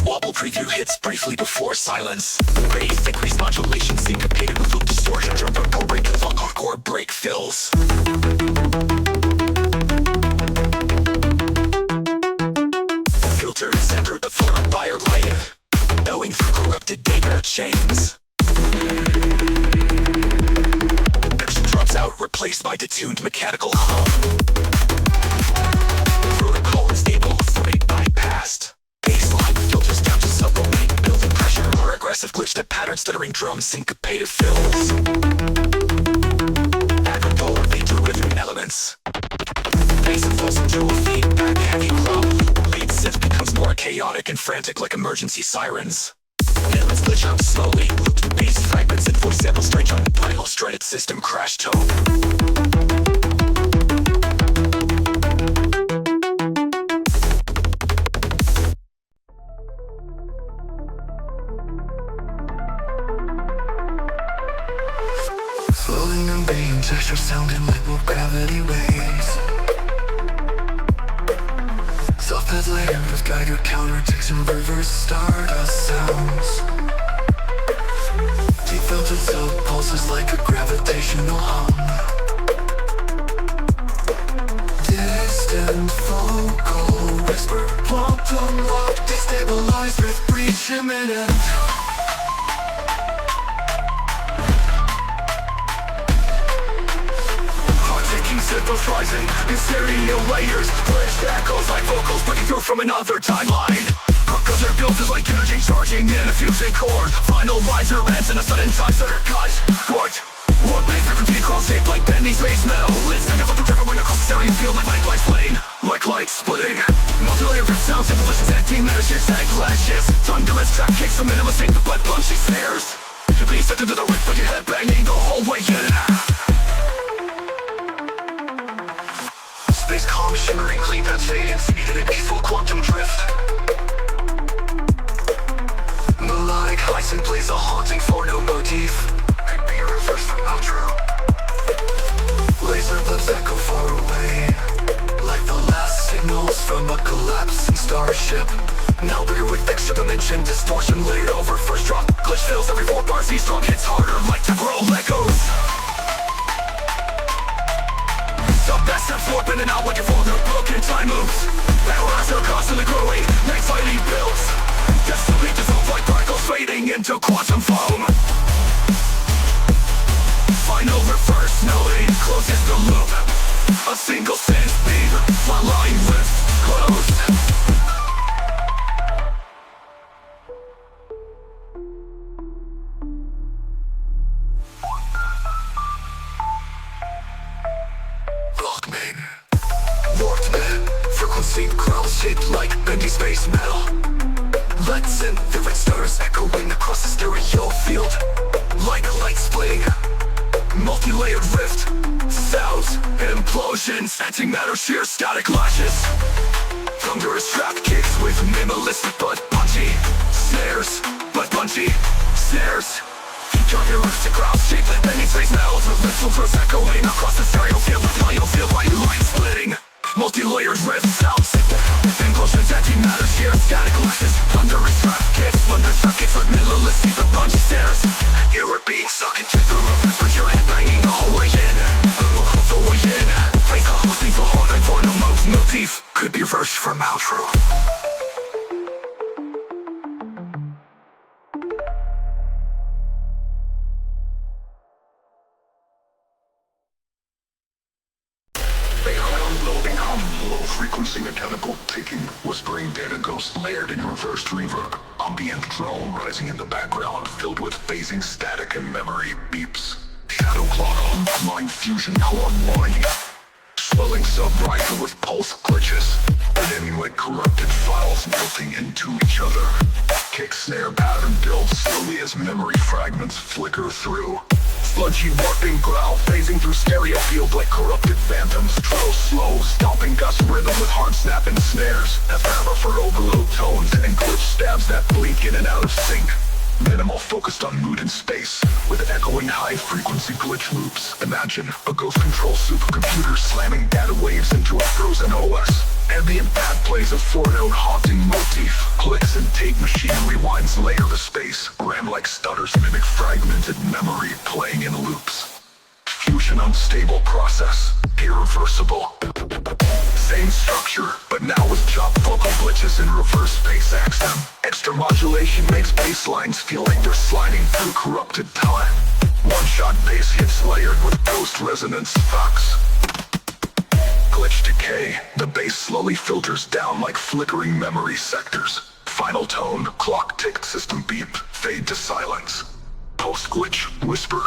Wobble preview hits briefly before silence. Bass increased modulation syncopated with loop distortion. Drum vocal break and hardcore break fills. Filter is centered the form of fire light, bowing through corrupted data chains. Action drops out, replaced by detuned mechanical hum. Protocol is stable, freight bypassed. Baseline filters down to sub-rolling, building pressure. More aggressive glitch that pattern stuttering drums, syncopated fills. Add controller feed to rhythm elements. Bass and flows into a feedback heavy club. Lead synth becomes more chaotic and frantic like emergency sirens. Elements glitch out slowly, looped bass fragments and voice samples strange on final shredded system crash tone. Floating in beam, texture sounding like what gravity waves. Soft-head layers, guided counter-ticks and reverse stardust sounds. Deep filtered sub pulses like a gravitation. Gravitational hum. Distant vocal whisper. Quantum lock, destabilized with breach imminent. Symptoms rising in stereo layers. Bridged echoes like vocals breaking through from another timeline. Cause their build is like energy charging in a fusion core. Final riser ends in a sudden time stutter cut. What makes frequency cross shaped like bending space metal? It's kind of like a river when across the stereo field like light playing. Like light splitting. Multi-layer riff sounds, evolutions, anti-matter shifts, tag clashes. Thunderous track kicks, the minimalist take the butt punchy snares. To be set into the riff but your head banging the whole way in. Space calm, shimmering, clean pulsating, speeded in peaceful quantum drift. Melodic Hyson plays a haunting forno motif. Could be a reverse from outro. Laser blips echo far away, like the last signals from a collapsing starship. Now bigger with extra dimension, distortion laid over first drop. Glitch fills every 4 bars, these strong hits harder like temporal echoes. The best steps warp in and out like your father broken time moves. Battle as they're constantly growing, anxiety builds. Destiny dissolves like particles fading into quantum foam. Final reverse melody closes the loop. A single synth beat, flat line riff closed. Shaped like bendy space metal. Let's in the red stars echoing across the stereo field. Like a light splitting, multi-layered rift. Sounds, implosions, antimatter sheer static lashes. Thunderous trap kicks with minimalistic but punchy snares. Futuristic crowds shaped like bendy space metal. The rift filters echoing across the stereo field. Like light splitting, multi-layered rift sounds. Implosions, antimatter, sheer static lashes. Thunderous trap kicks with minimalistic but punchy snares. You're being sucked into the rivers, but your head banging the whole way in. The way in. Like a hosting for haunting for no motif. Could be verse from outro. Frequency mechanical ticking, whispering data ghost layered in reversed reverb. Ambient drone rising in the background, filled with phasing static and memory beeps. Shadow clock, mind fusion core warning. Swelling sub-riser with pulse glitches. Emulate corrupted files melting into each other. Kick snare pattern builds slowly as memory fragments flicker through. Sludgy warping growl phasing through stereo field like corrupted phantoms. Trill slow, stomping gust rhythm with hard snapping snares. Ephemeral for overload tones and glitch stabs that blink in and out of sync. Minimal focused on mood and space, with echoing high-frequency glitch loops. Imagine a ghost control supercomputer slamming data waves into a frozen OS. Ambient pad plays a 4-note haunting motif. Clicks and tape machine rewinds layer the space. RAM-like stutters mimic fragmented memory playing in loops. Fusion unstable process, irreversible. Same structure, but now with chopped vocal glitches and reverse bass accent. Extra modulation makes bass lines feel like they're sliding through corrupted time. One-shot bass hits layered with ghost resonance fucks. Glitch decay, the bass slowly filters down like flickering memory sectors. Final tone, clock ticked system beep, fade to silence. Post-glitch, whisper.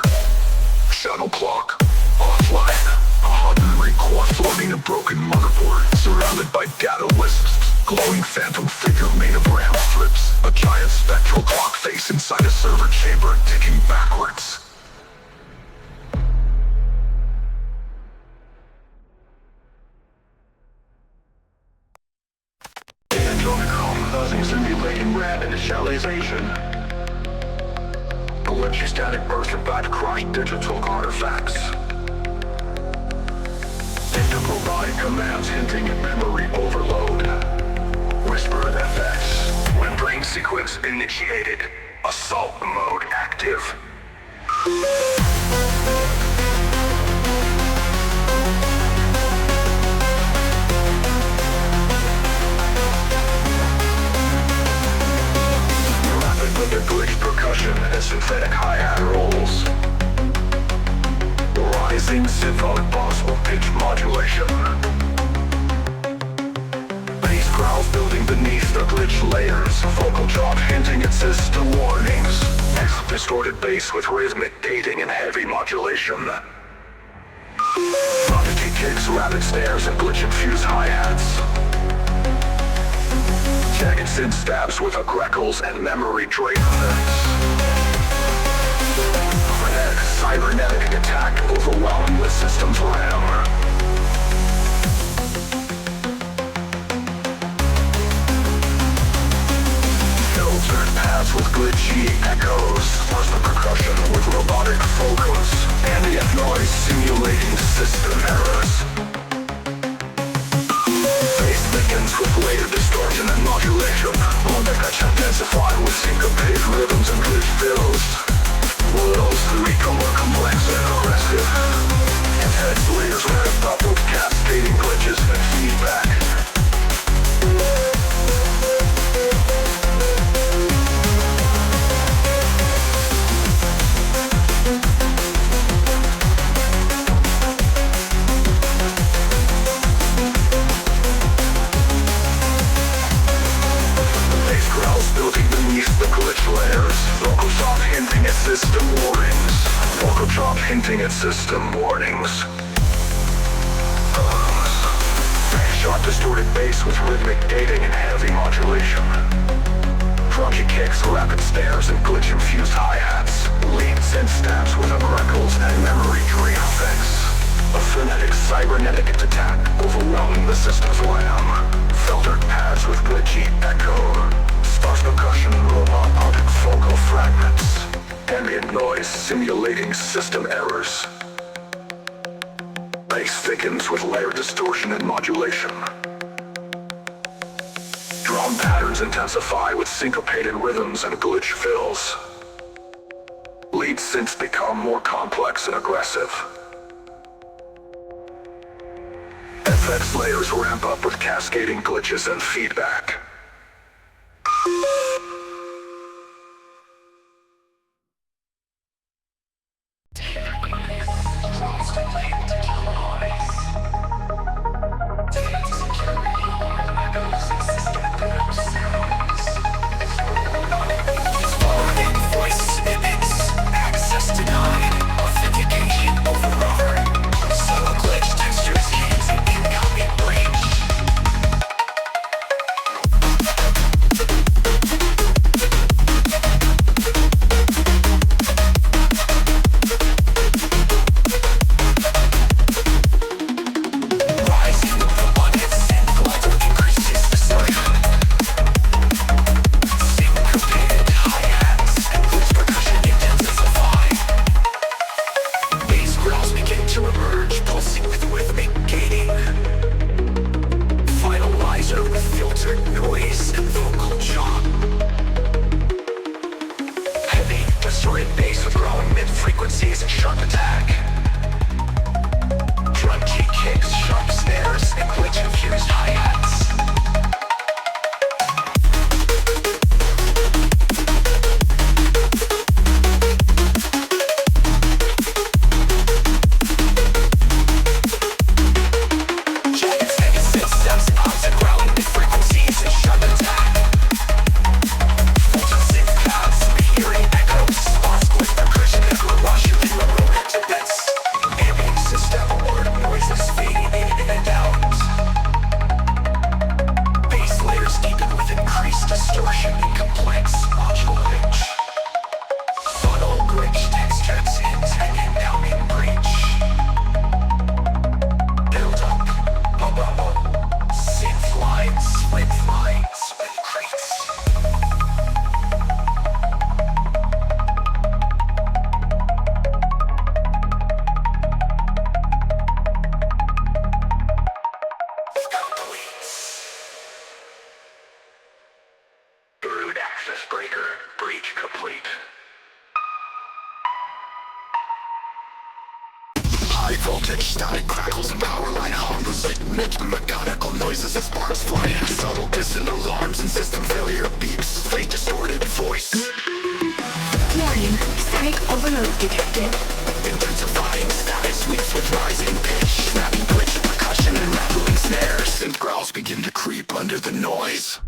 Shadow clock, offline. A hot memory core floating a broken motherboard, surrounded by data wisps. Glowing phantom figure made of RAM strips. A giant spectral clock face inside a server chamber ticking backwards. Causing simulating RAM initialization. Electrostatic burst about crushed digital artifacts. Into robotic commands hinting at memory overload. Whisper effects. When brain sequence initiated. Assault mode active. synthetic hi-hat rolls. Rising symphonic possible pitch modulation. Bass growls building beneath the glitch layers. Vocal drop hinting at system warnings. Distorted bass with rhythmic gating and heavy modulation. Prodigy kicks, rapid snares, and glitch-infused hi-hats. Jagged synth stabs with a crackles and memory drain effects. Frenetic, cybernetic attack overwhelming the system's RAM. Filtered paths with glitchy echoes. Plus the percussion with robotic focus. Ambient noise simulating system errors. Bass thickens with layer distortion and modulation. On the pitch intensified with syncopated rhythms and glitch fills. Worlds to become more complex and aggressive. Intense layers ramped up with cascading glitches and feedback. Building beneath the glitch layers. Vocal drop hinting at system warnings. Vocal drop hinting at system warnings. Sharp distorted bass with rhythmic gating and heavy modulation. Crunchy kicks, rapid snares, and glitch-infused hi-hats. Lead synth stabs with crackles and memory drain effects. A frenetic cybernetic attack overwhelming the system's RAM. Filtered pads with glitchy echo. Sparse percussion, robotic vocal fragments. Ambient noise simulating system errors. Bass thickens with layer distortion and modulation. Drum patterns intensify with syncopated rhythms and glitch fills. Lead synths become more complex and aggressive. FX layers ramp up with cascading glitches and feedback. voltage, static crackles and power line hums. Mechanical noises as sparks fly. Subtle distant alarms and system failure beeps. Fate distorted voice. Warning, static overload detected. Intensifying static sweeps with rising pitch, snapping glitch, percussion, and rattling snares. Synth growls begin to creep under the noise.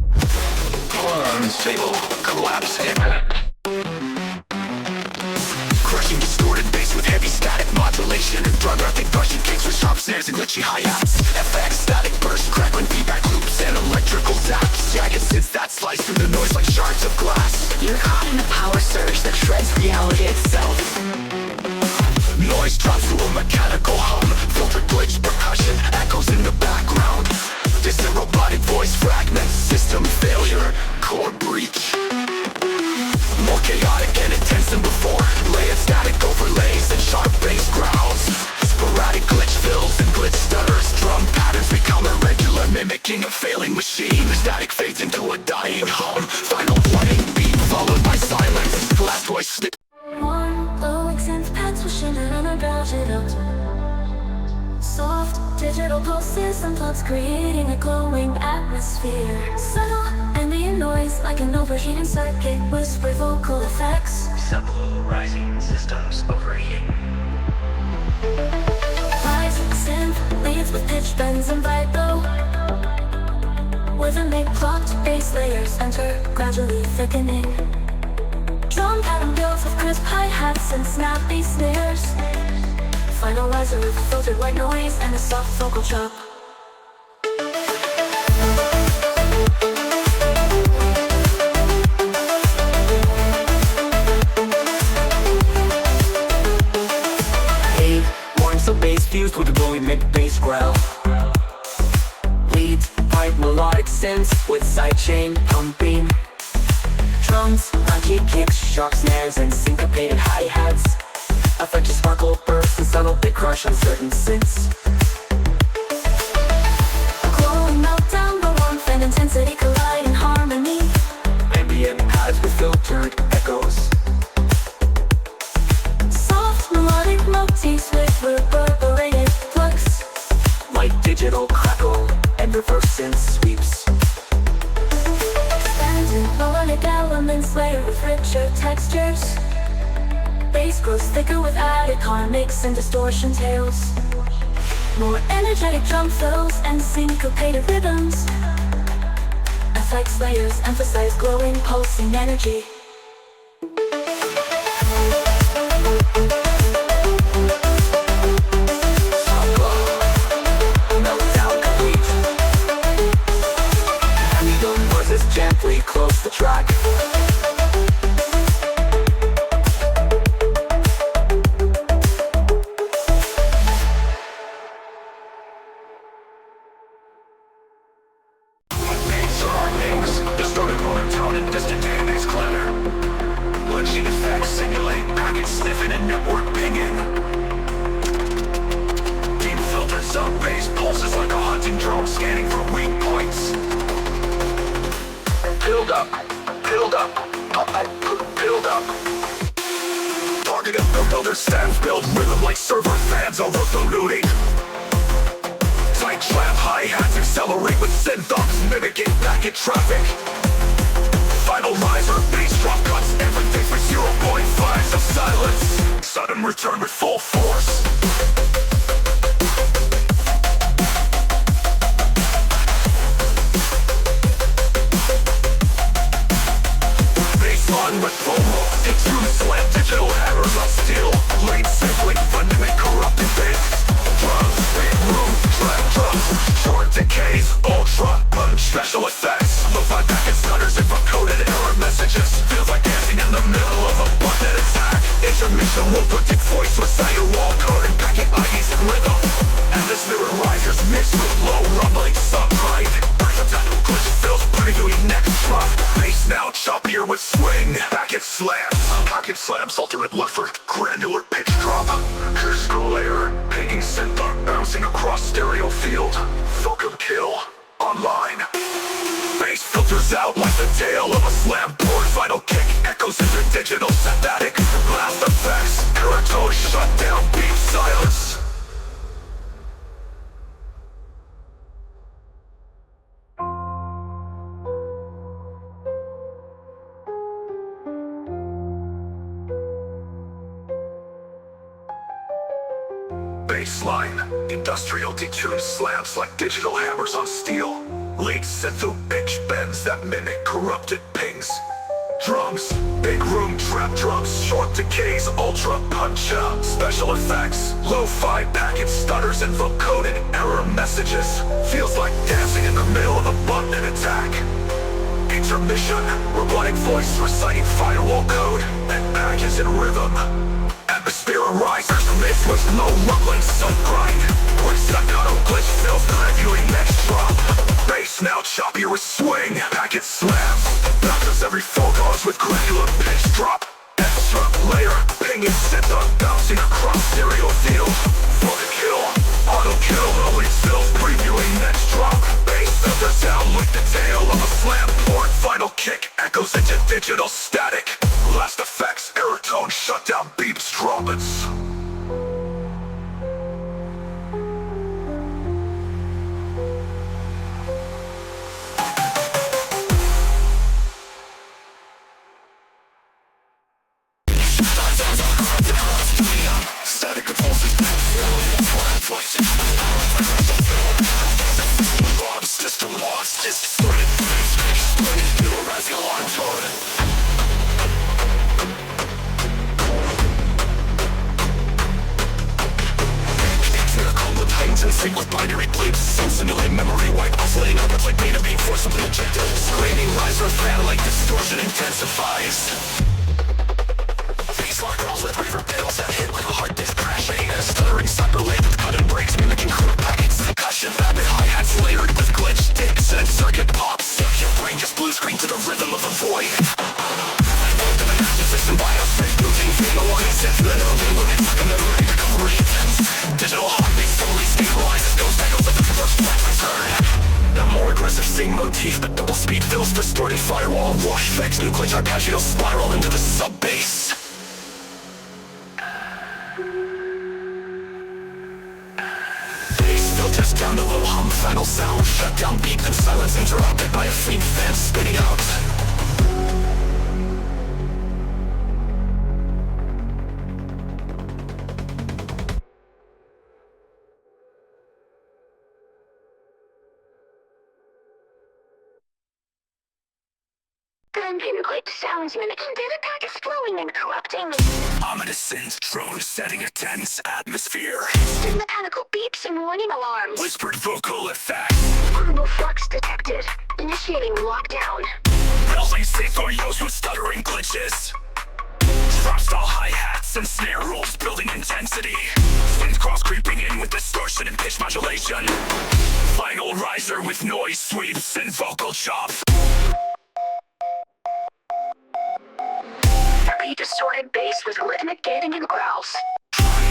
Unstable, collapsing. Crushing distorted bass with heavy static modulation and drug-wrapping Russian kicks with sharp snares and glitchy hi-hats. FX, static burst, crackling feedback loops, and electrical zaps. Jagged synths that slice through the noise like shards of glass. You're caught in a power surge that shreds reality itself. Noise drops through a mechanical hum. Filtered glitch percussion echoes in the background. Distant robotic voice fragments. System failure, core breach. More chaotic and intense than before. Layered static overlays and sharp bass growls. Sporadic glitch fills and glitch stutters. Drum patterns become irregular, mimicking a failing machine. Static fades into a dying hum. Final warning beat followed by silence. Last voice slip. Warm, glowing synth pads wishing and about it up. Soft, digital pulses and plugs creating a glowing atmosphere. Subtle, ambient noise like an overheating circuit. Whisper vocal effects. Subtle rising systems overheating. Rising synth leads with pitch bends and vibro. Rhythmic clocked bass layers enter, gradually thickening. Drum pattern builds with crisp hi-hats and snappy snares. Finalizer with filtered white noise and a soft vocal chop. Warms the bass fused with a glowing mid-bass growl. Leads, pipe melodic synths with sidechain pumping. Drums, punchy kicks, sharp snares, and syncopated hi-hats. Affect a sparkle, bursts, and subtle bit crush on certain synths. A glowing meltdown, the warmth and intensity collide in harmony. Ambient pads with filtered echoes. Soft melodic motifs with reverberated plugs. Light digital crackle and reverse synth sweeps. Expanded melodic elements layered with richer textures. Bass grows thicker with added harmonics and distortion tails. More energetic drum fills and syncopated rhythms. FX layers emphasize glowing, pulsing energy. Meltdown complete. Rhythm voices gently close the track. Distorted monotone and distant dynamics clatter. Glitching effects simulate packet sniffing and network pinging. Deep filtered sub-bass pulses like a hunting drone scanning for weak points. Build up, build up, build up. Targeted builder stands build rhythm like server fans overloading. Tight trap hi-hats accelerate with synth-ups mimicking packet traffic. Final riser, bass drop cuts, everything for 0.5s of silence. Sudden return with full force. Baseline with FOMO, extrude slam digital hammers of steel. Late simply, fundament corrupted bass. Drums, big room, trap drums. Short decays, ultra, special effects. Lo-fi packet stutters and coded error messages. Feels like dancing in the middle of a button attack. Intermission will predict voice with firewall code and packet IEs and rhythm. And this mirror risers mixed with low rumbling sub-right. Versatile glitch fills preview next drop. Bass now choppier with swing. Packet slams, ultimate look for granular pitch drop. Crystal layer, pinging synth bouncing across stereo field. Fulcrum kill, online. Bass filters out like the tail of a slam board. Final kick echoes into digital synthetic. Blast effects, Naruto shut down, beat silence. bass line. Industrial detuned slams like digital hammers on steel. Late synth pitch bends that mimic corrupted pings. Drums, big room trap drums, short decays, ultra punch out. Special effects, lo-fi packet stutters and vocoded error messages. Feels like dancing in the middle of a button attack. Intermission, robotic voice reciting firewall code, and packets in rhythm. Atmosphere arises amidst with low rumbling grind. Quick staccato glitch fills gradually next drop. Bass now choppy with swing, packet slams. Bounces every phone calls with granular pitch drop. Extra layer, pinging synth on bouncing across stereo field. For the kill, auto kill, always fills previewing next drop. Bass filter sound like the tail of a slam port. Final kick echoes into digital static. Last effects, error tone, shutdown beeps, trumpets. Static convulsions. System lost, distorted. Rising alarm tone. And sync with binary bleeps. Simulate memory wipe off, laying up like beta beam for some objectives. Screaming riser fan like distortion intensifies. Face lock rolls with reverb pedals that hit like a hard disk crash. A stuttering cyberpunk with cut and breaks, mimicking crude packets. Percussion, rapid hi-hats layered with glitch dicks and circuit pops. Your brain just blue screen to the rhythm of a void. System BIOS, moving from the line, set literally moving like a memory recovery. Digital heartbeat slowly stabilizes, goes back over the first return. The more aggressive sing motif, but double speed fills distorted firewall. Wash effects, nuclear arpeggio spiral into the sub-bass. Bass filters down to low hum, final sound. Shut down beat and silence interrupted by a faint fan spinning out. Glitch sounds mimicking data packets flowing and corrupting. Ominous synth drone setting a tense atmosphere. Distant mechanical beeps and warning alarms. Whispered vocal effects. Critical flux detected. Initiating lockdown. Belting synth or yos with stuttering glitches. Drop style hi-hats and snare rolls building intensity. Synth cross creeping in with distortion and pitch modulation. Final riser with noise sweeps and vocal chops. Heavy distorted bass with rhythmic gating and growls.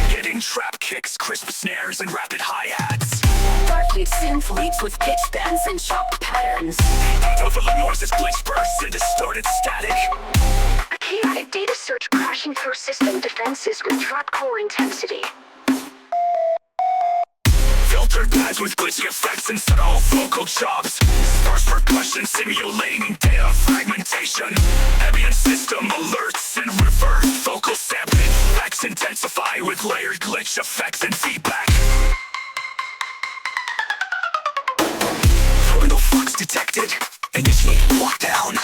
Hitting trap kicks, crisp snares, and rapid hi-hats. Darkly synth leads with pitch bends and chopped patterns. Overload noises, glitch bursts, and distorted static. A chaotic data surge crashing through system defenses with drop core intensity. Filtered pads with glitchy effects and subtle vocal chops. Sparse percussion simulating data fragmentation. Ambient system alerts and reverse vocal sampling. Effects intensify with layered glitch effects and feedback. Terminal flux detected. Initiate lockdown.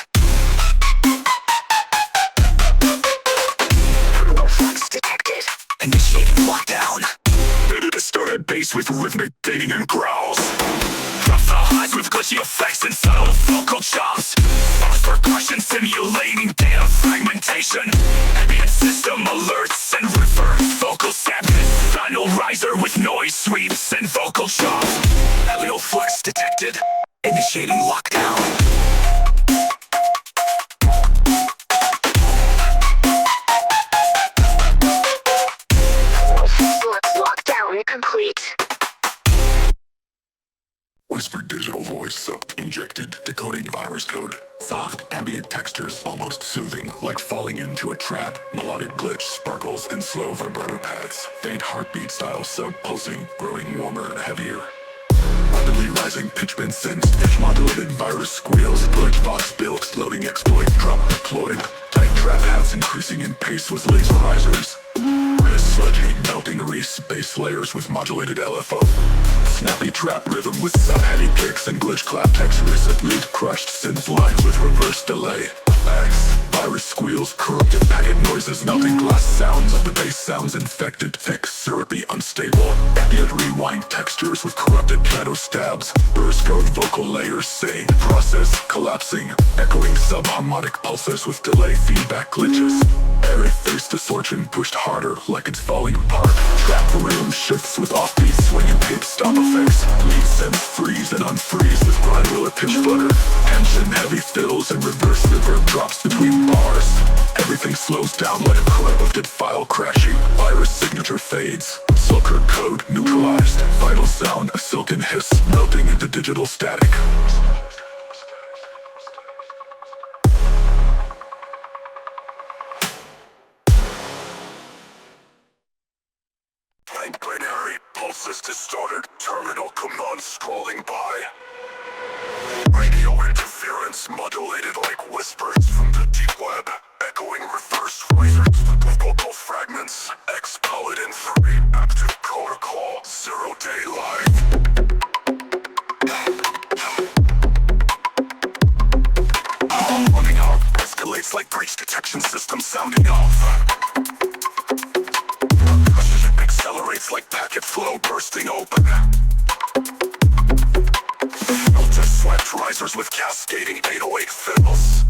Terminal flux detected. Initiate lockdown. Distorted bass with rhythmic gating and growls. Drop the highs with glitchy effects and subtle vocal chops. Sparse percussion simulating data fragmentation. Ambient system alerts and reverse vocal sampling. Final riser with noise sweeps and vocal chops. Terminal flux detected. Initiating lockdown. Complete. Whispered digital voice injected, decoding virus code. Soft ambient textures, almost soothing, like falling into a trap. Melodic glitch, sparkles, and slow vibrato pads. Faint heartbeat style sub-pulsing, growing warmer and heavier. Rapidly rising pitch bend synths, pitch modulated virus squeals. Glitch box builds, loading exploit, drop deployed. Tight trap hats increasing in pace with laser risers. Wrist sludgy, melting increase bass layers with modulated LFO. Snappy trap rhythm with sub-heady kicks and glitch clap textures that lead crushed synth lines with reverse delay. Bags, virus squeals, corrupted packet noises, melting glass sounds of the bass sounds infected, thick, syrupy, unstable. Ambient rewind textures with corrupted piano stabs, burst code vocal layers saying process, collapsing, echoing sub-harmonic pulses with delay feedback glitches. Airy face distortion pushed harder like it's falling apart. Trap rhythm shifts with offbeat swinging pit stop effects. Lead synth freeze and unfreeze with granular pitch flutter. Tension heavy fills and reverse reverb drops between bars. Everything slows down like a corrupted file crashing. Virus signature fades. Silker code neutralized. Vital sound a silken hiss melting into digital static. Binary pulses distorted, terminal commands scrolling by. Radio interference modulated like whispers from the deep web, echoing reverse risers with vocal fragments. Expelled in 3, active protocol, 0-day live. Running out, escalates like breach detection system sounding off. Accelerates like packet flow bursting open. Filter swept risers with cascading 808 fills.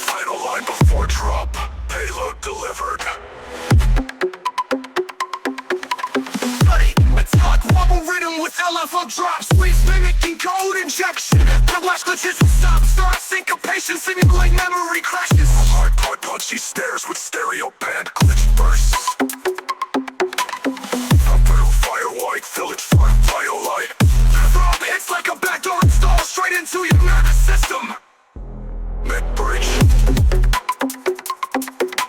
Final line before drop, payload delivered. Buddy, it's hot wobble rhythm with LFO drops. Squeeze mimicking code injection. Flash glitches will stop. Start syncopation, simulate memory crashes. Hardcore punchy stares with stereo band glitch bursts. White village farm biolite. Throb hits like a backdoor install straight into your nervous system. Mid-bridge.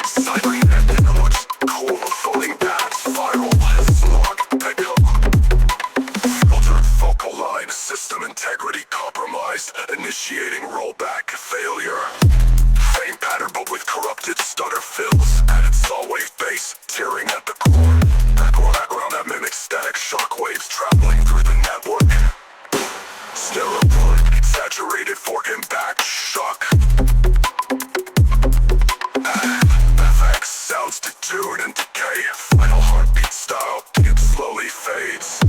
Cyberpunk notes. Cool floating paths. Viral slog. Pickup. Filtered focal line. System integrity compromised. Initiating rollback. Failure. Same pattern but with corrupted stutter fills. Added saw wave bass. Tearing at the core. Background that mimics static shockwaves traveling through the network. Stereotype exaggerated for impact shock. FX sounds to tune and decay. Final heartbeat style, it slowly fades.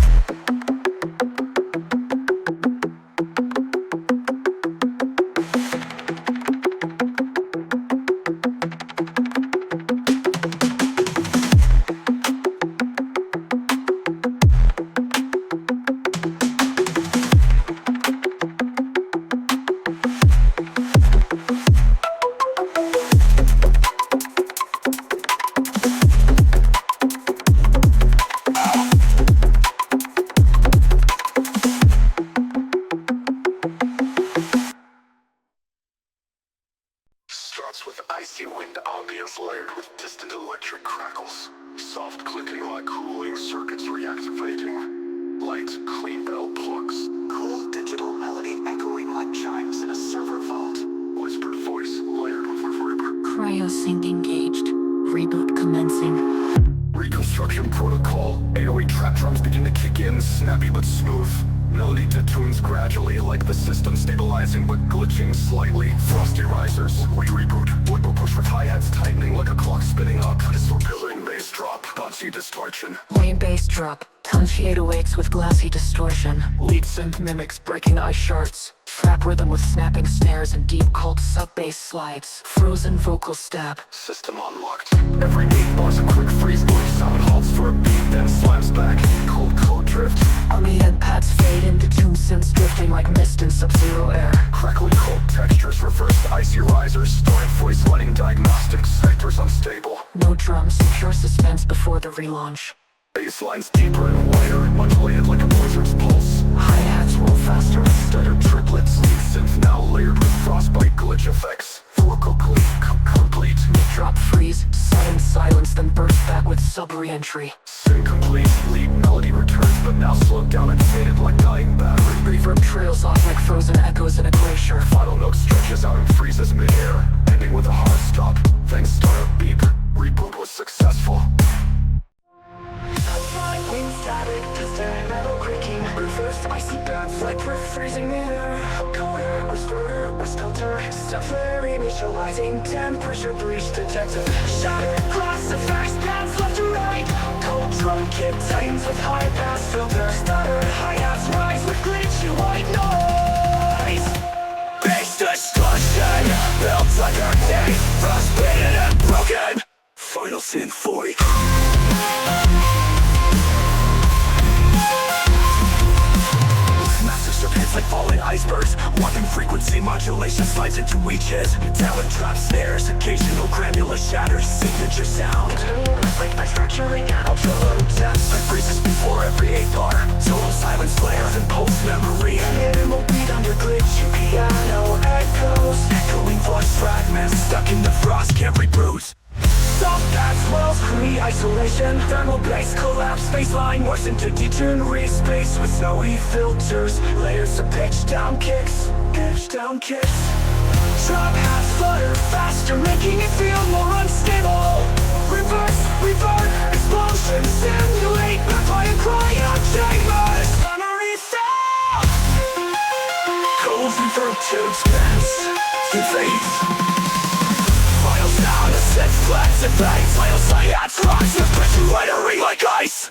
With icy wind ambience layered with distant electric crackles. Soft clicking like cooling circuits reactivating. Light, clean bell plugs. Cool digital melody echoing like chimes in a server vault. Whispered voice layered with reverb. Cryosync engaged. Reboot commencing. Reconstruction protocol. 808 trap drums begin to kick in, snappy but smooth. Melody detunes gradually like the system stabilizing but glitching slightly. Frosty risers, we reboot. Woodbow push with hi-hats tightening like a clock spinning up. Distorting bass drop, bouncy distortion. Lane bass drop. Punchy 808s with glassy distortion. Lead synth mimics breaking eye shards. Trap rhythm with snapping snares and deep cult sub-bass slides. Frozen vocal stab. System unlocked. Every 8 bars a quick freeze glitch. Sound halts for a beat, then slams back. Cold code drift. On the end pads fade into tune synths drifting like mist in sub-zero air. Crackly cold textures, reversed icy risers. Storing voice letting diagnostics. Sectors unstable. No drums, pure suspense before the relaunch. Basslines deeper and wider, modulated like a blizzard's pulse. Hi-hats roll faster. Stuttered triplets, lead synth now layered with frostbite glitch effects. Vocal complete. Drop freeze, sudden silence, then burst back with sub-re-entry. Sync complete, lead melody returns but now slowed down and faded like dying battery. Reverb trails off like frozen echoes in a glacier. Final note stretches out and freezes mid-air, ending with a hard stop. Then startup beep. Reboot was successful. like we're freezing in a coder, a squirter, a sculptor. Stuff flare initializing temperature breach detector. Shatter glass effects, paths left to right. Cold drum kit tightens with high pass filter. Stutter, hi-hats rise with glitchy white noise. Bass distortion, built underneath, frostbitten and broken. Final Sin 40. Hits like falling icebergs. Wanting frequency modulation slides into reaches. Talent trap snares, occasional granula shatters. Signature sound like by structuring ultra low depths. Like freezes before every 8 bar. Total silence flares and pulse memory. Minimal beat under glitchy piano echoes. Echoing voice fragments stuck in the frost can't reboot. Soft pads, swells, create isolation. Thermal base collapse, baseline worsen to detune space with snowy filters. Layers of pitch down kicks. Drop hats flutter faster, making it feel more unstable. Reverse, revert, explosion, simulate, backfire, cryo chambers. Memory cell. Codes and verb tubes, spins, fades. Sound a set flats and bangs. Final science rocks with pressure lightering like ice.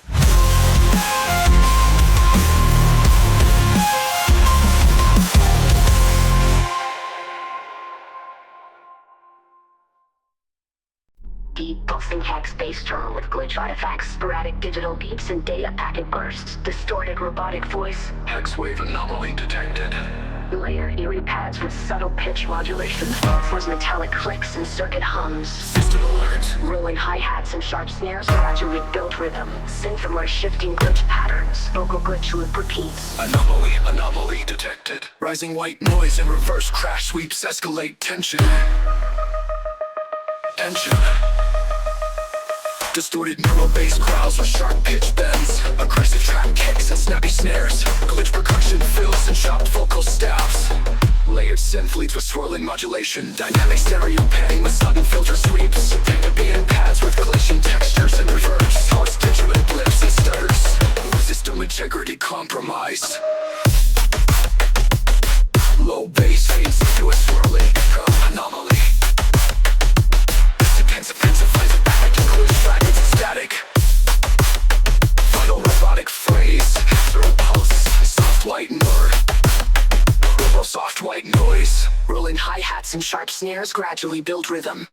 Deep pulsing hex bass drum with glitch artifacts, sporadic digital beeps and data packet bursts, distorted robotic voice, Hex wave anomaly detected. layer eerie pads with subtle pitch modulation, force metallic clicks and circuit hums, System alert. rolling hi-hats and sharp snares gradually build rhythm, synthomer shifting glitch patterns, vocal glitch loop repeats. Anomaly detected. Rising white noise and reverse crash sweeps escalate tension. Distorted neural bass growls with sharp pitch bends. Aggressive trap kicks and snappy snares. Glitch percussion fills and chopped vocal stabs. Layered synth leads with swirling modulation. Dynamic stereo panning with sudden filter sweeps. Ambient pads with glitching textures and reverbs. Constituent blips and stutters. System integrity compromised. Low bass fades into a swirling echo anomaly. Intensifies it back to glitch fragments and static. Final robotic phrase. Zero pulse. Soft white soft white noise. Rolling hi-hats and sharp snares gradually build rhythm.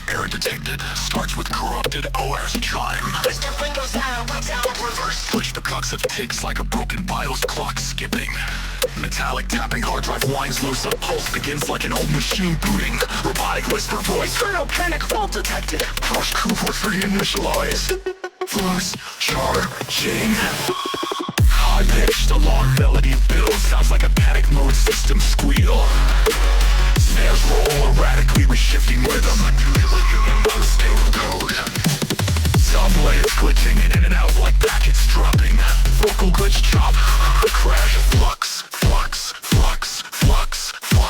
Error detected. Starts with corrupted OS chime. Reverse glitch the clocks of ticks like a broken BIOS clock skipping. Metallic tapping hard drive winds loose. A pulse begins like an old machine booting. Robotic whisper voice. Kernel panic fault detected. Crush Q4 reinitialized. Flux charging. High-pitched alarm melody builds. Sounds like a panic mode system squeal. Snares roll erratically with shifting rhythm. Unstable code. Some layers glitching in and out like packets dropping. Vocal glitch chop. Crash. Flux.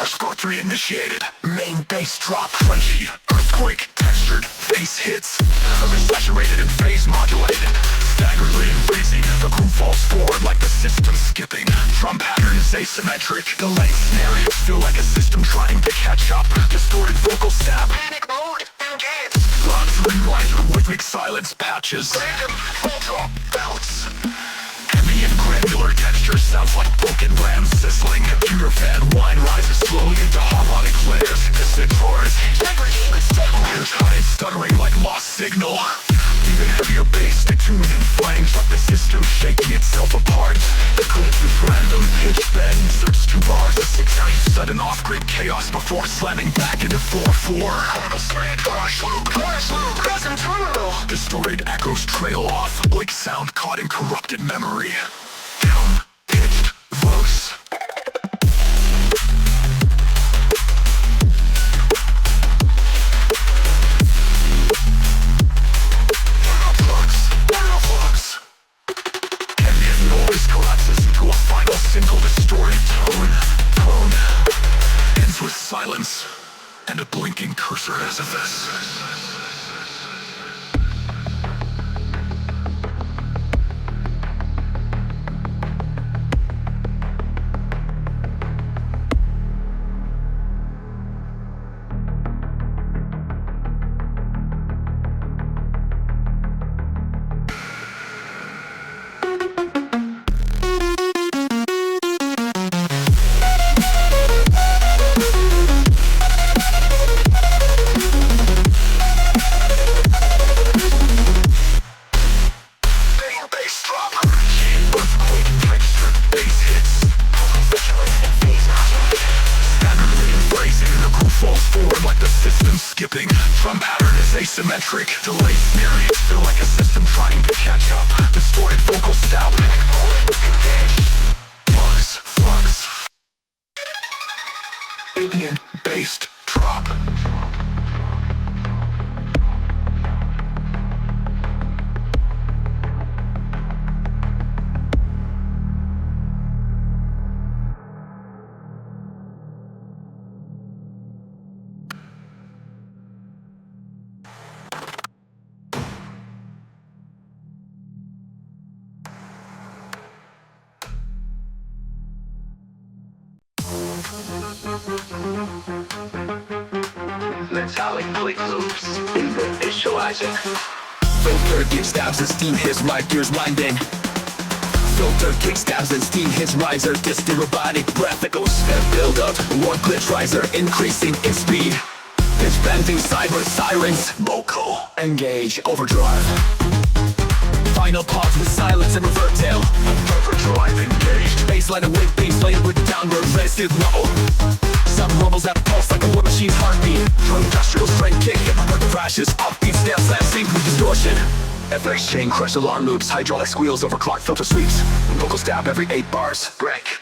Squad 3 initiated. Main bass drop. Crunchy. Earthquake. Textured. Bass hits. Oversaturated and phase modulated. Staggeringly and freezing. The groove falls forward like the system skipping. Drum pattern is asymmetric. Delay scenarios feel like a system trying to catch up. Distorted vocal stab. Panic mode engaged. Lots rewind with rhythmic silence patches. Random full drop bounce. Ambient granular texture sounds like broken ram sizzling. Computer fan wine rises slowly into harmonic layers. Distant roars. Here's high stuttering like lost signal. Even heavier bass attuned in flames like the system shaking itself apart. The glitch with random pitch bend inserts 2 bars. The 6-9 sudden off-grid chaos before slamming back into 4-4. Crescent terminal. Distorted echoes trail off. Like sound caught in corrupted memory. Down-pitched voice. Ambient noise collapses into a final single distorted tone. ends with silence and a blinking cursor as a vest. Skipping from pattern is asymmetric. Delays period feel like a system trying to catch up. Distorted vocal style. Flux. Alien based drop. Metallic click loops, visualizing. Filter kick stabs and steam his right gears winding. Filter kick stabs and steam his riser. Distant robotic breath echoes and build up. One glitch riser increasing in speed. Pitch bending cyber sirens. Vocal engage overdrive. Final pause with silence and revert tail. Overdrive engaged. Baseline and wave beats played with downward rested low. Some rumbles that pulse like a war machine's heartbeat. From industrial strength kick, heart crashes, offbeat snare slap sync with distortion. FX chain crush alarm loops, hydraulic squeals over clock filter sweeps. Vocal stab every 8 bars. Break.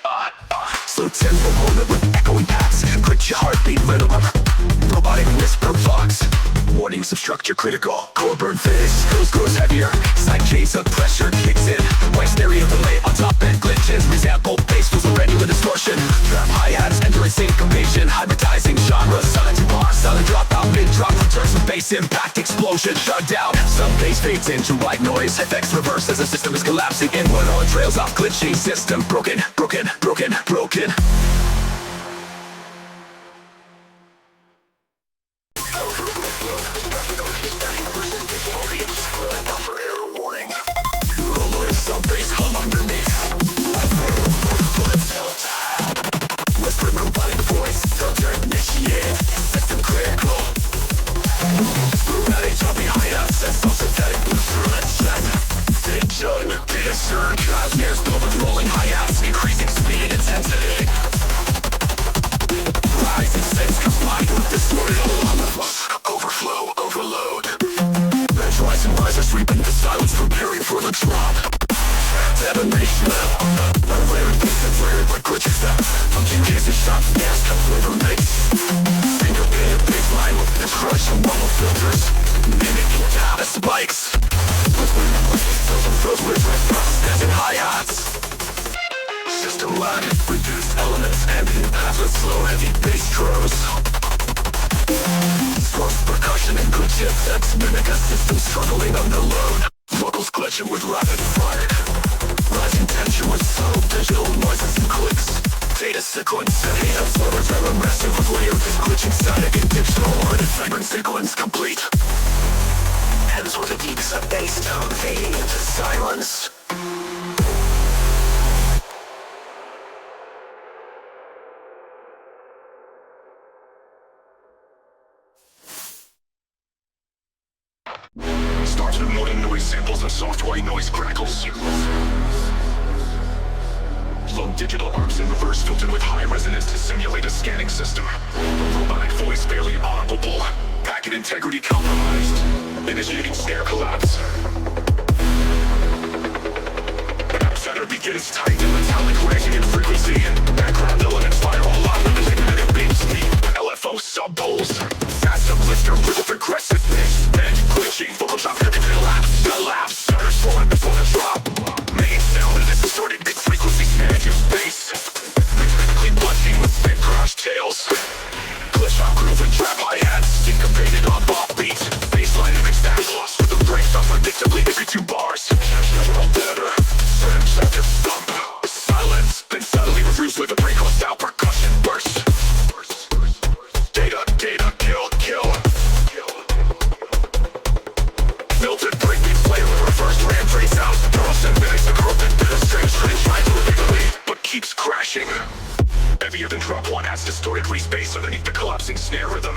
Slow tempo moment with echoing paths. Glitch your heartbeat rhythm. Robotic whisper vox. Warnings of structure critical. Core burn phase, grows heavier. Side case of pressure kicks in. White stereo delay on top end glitches. Resample bass feels already with distortion. Trap hi-hats entering syncopation. Hybridizing genre, silent to bar. Silent dropout, mid-drop returns with bass impact explosion. Shut down, some bass fades into white noise. FX reverse as the system is collapsing in. One on trails off glitching system. Broken. Some bass hum underneath. Whispering robotic voice, filter initiate. System critical. Robotic jumping hi-hats and some synthetic instrumentation. Vision, discern, snares build rolling hi-hats, increasing speed intensity. Rising sense combined with distorted overflow, overload. Bench rising riser sweeping the silence, preparing for the drop. Detonation, unlayered bass and flared like glitchy step. Function cases, shot, gas, cut flavor mix. Syncopated baseline with the crush and wobble filters. Mimicking data spikes. Those with as in hi-hats. System lag, reduced elements, ambient paths with slow heavy bass tros. Sparse percussion and glitch effects mimic a system struggling under load. Vocals glitching with rapid fire. Rising tension with subtle digital noises and clicks. Data sequence setting up servers are massive with layers of glitching static and digital ordered vibrant sequence complete. Ends with a deep sub-bass tone fading into silence. Starts with modern noise samples and soft white noise crackles. Low digital arcs in reverse filtered with high resonance to simulate a scanning system. Robotic voice barely audible. Packet integrity compromised. Initiating snare collapse. Center begins tight and metallic raging in frequency. Background elements fire all out with magnetic beam speed. LFO sub-poles. Fast uplifter with aggressive pitch. Edge glitching, vocal chop, collapse. Stutter slowing before the drop. Main sound and a distorted mid-frequency snare use bass. Rhythmically punching with spin crash tails. crashing. Heavier than drop one has distorted re-space underneath the collapsing snare rhythm.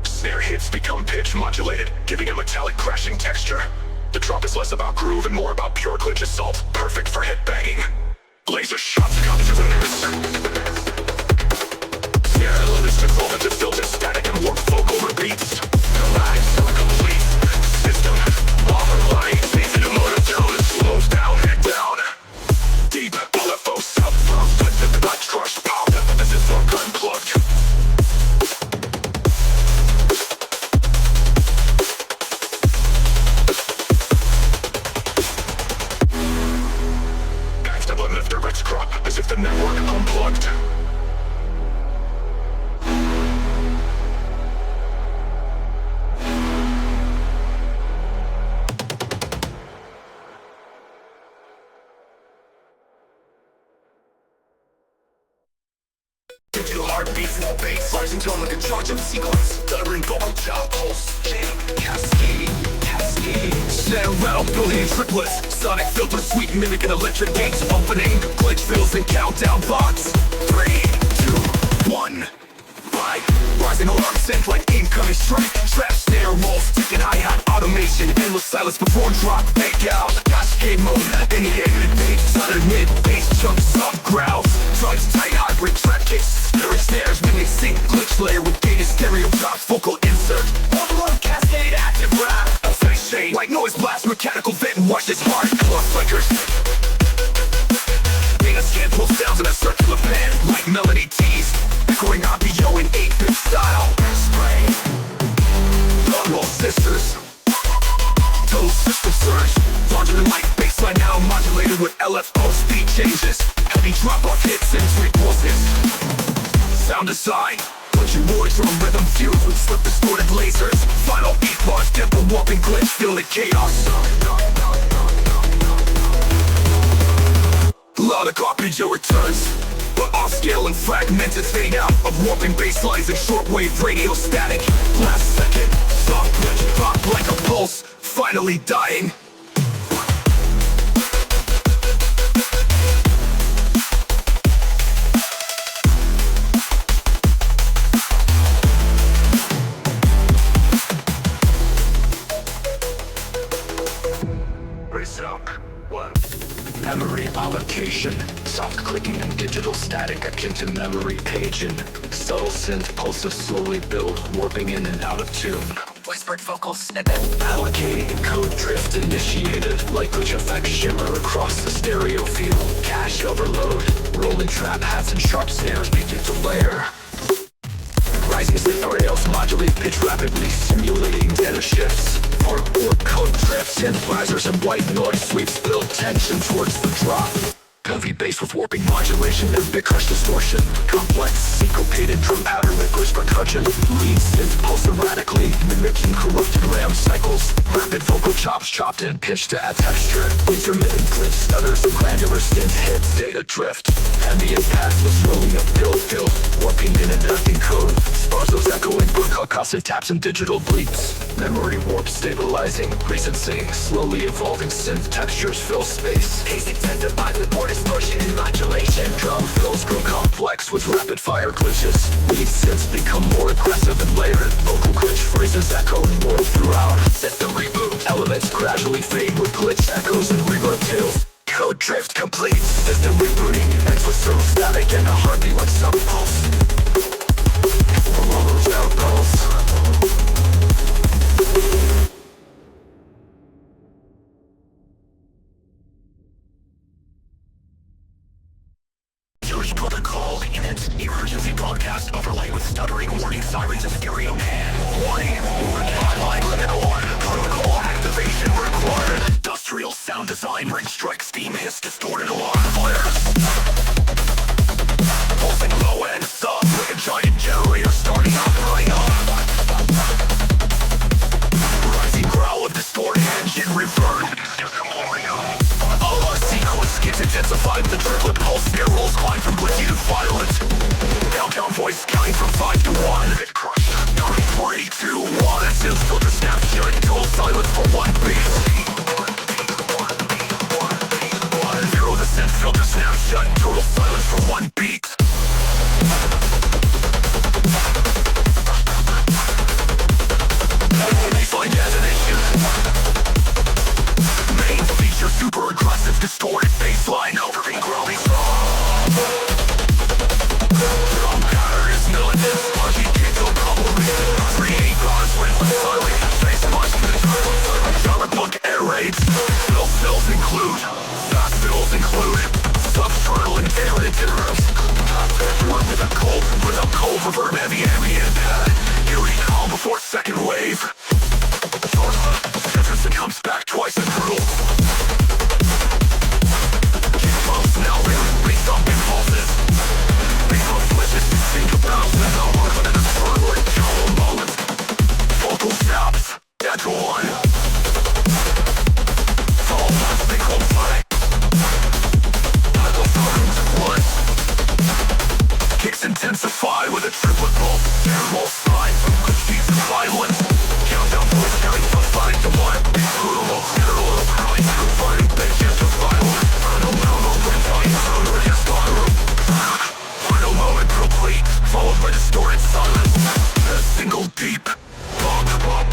Snare hits become pitch modulated, giving a metallic crashing texture. The drop is less about groove and more about pure glitch assault, perfect for headbanging. Laser shots cut to the nerves. Snare elements dissolve into filter static and warp vocal repeats. Collide to a complete system. Overlying phase in a motor tone slows down, head down. Deep LFO southbound, but the clutch crushed power. This is for unplugged. Backstep left direct crop, as if the network unplugged. Digital heartbeats in the bass, rising tone like a charge of sequence. Delivering vocal chop, pulse, jam, cascade. Snare rattle, building in triplets. Sonic filter, sweet mimic and electric gates opening. Glitch fills and countdown box. 3, 2, 1. Rising alarm synth like incoming strike. Trap snare rolls, ticking hi-hat automation. Endless silence before drop, fake out. Cascade mode, inhibited bass. Sudden mid, bass chunks, soft growls. Drums tight, hybrid trap kicks. Lyric snares, mimic sync, glitch layer with gated stereo drops. Vocal insert, overload cascade, active rap. A face shade, like noise blast, mechanical vent and wash this hard. Cloth flickers. Data scan pulse sounds in a circular band. Like melody teased, echoing audio in 8-bit style. Spray. Roll sisters. Total system surge. Larger than light bassline now modulated with LFO speed changes. Heavy drop off hits and sweet pulses. Sound design. Punching boards from rhythm fused with slip distorted lasers. Final beat bars, tempo warping glitch, feel the chaos. Loud arpeggio returns, but off scale and fragmented fade out of warping bass lines and shortwave radio static. Last second, soft glitch pop like a pulse, finally dying. Memory allocation, soft clicking and digital static akin to memory paging. Subtle synth pulses slowly build, warping in and out of tune. Whispered vocal snippet. Allocating code drift initiated, like glitch effects shimmer across the stereo field. Cache overload, rolling trap hats and sharp snares begin to layer. Rising scenarios modulate pitch rapidly, simulating data shifts. Or code drifts, synthesizers and white noise sweeps build tension towards the drop. Heavy bass with warping modulation and big crush distortion. Complex, syncopated drum pattern with glitch percussion. Lead synth pulse erratically, mimicking corrupted RAM cycles. Rapid vocal chops chopped and pitched to add texture. Intermittent glitch stutters, granular synth hits, data drift. Ambient passless rolling up fill, warping in and out code. Sparzos echoing percussive taps and digital bleeps. Memory warp stabilizing, recency, slowly evolving synth textures fill space. Pace intensified with more distortion and modulation. Drum fills grow complex with rapid fire glitches. Lead synths become more aggressive and layered. Vocal glitch phrases echo more throughout. System reboot, elements gradually fade with glitch echoes and reverb tails. Code drift complete, system rebooting, ends with servo static and a heartbeat like some pulse. Search protocol unit, emergency broadcast overlay with stuttering warning sirens and stereo man. Warning, timeline limit on, protocol activation required. Industrial sound design, ring strike, steam hiss, distorted alarm fire. Pulsing low end sub, like a giant generator starting up right on. Rising growl of distorted engine reverb. Sequence gets intensified, the triplet pulse snare rolls climb from glitchy to violent. Countdown voice counting from 5 to 1. Hit crush. 3, 2, 1. As synth filter snaps, sharing total silence for one beat. Zero the synth filter snap shut, total silence for one beat. Baseline detonation. Main feature super aggressive, distorted baseline, overbeat growing. Drum pattern is militant, spongy kick to cavalry. Create bars when silent, face much control. Cyberpunk air raids. Fills include, fast fills include, substernal and alien terrors. One with a cold reverb, heavy ambient pad. Eerie calm before second wave. Jefferson comes back twice and brutal. Kick bumps now based on impulses. Based on switches, think about without more than a forward hollow moment. Vocal stops, that's one. Fall once they hold tight. I go from to one. Kicks intensify with a triplet pulse. Terrible sign from good sheets of violence. Countdown voice carrying from 5 to 1. Brutal, literal, howling through fighting bitches to violence. Final moment when fighting soda in a spiral. Final moment complete, followed by distorted silence. A single deep bump, bump.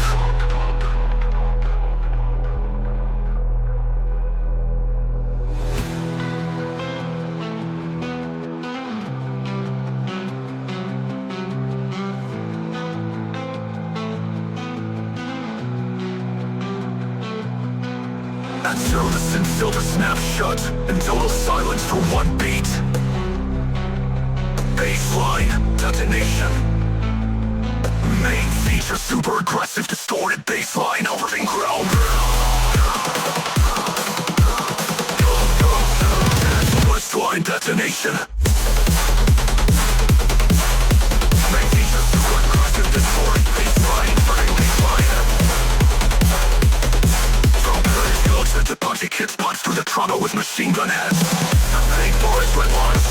At service and filter snap shut, and total silence for one beat. Baseline detonation. Main feature super aggressive, distorted baseline, overbeat growl. Baseline detonation. Main feature super aggressive, distorted baseline, overbeat baseline. The punchy kids punch through the trauma with machine gun heads. Paint boys, red lines,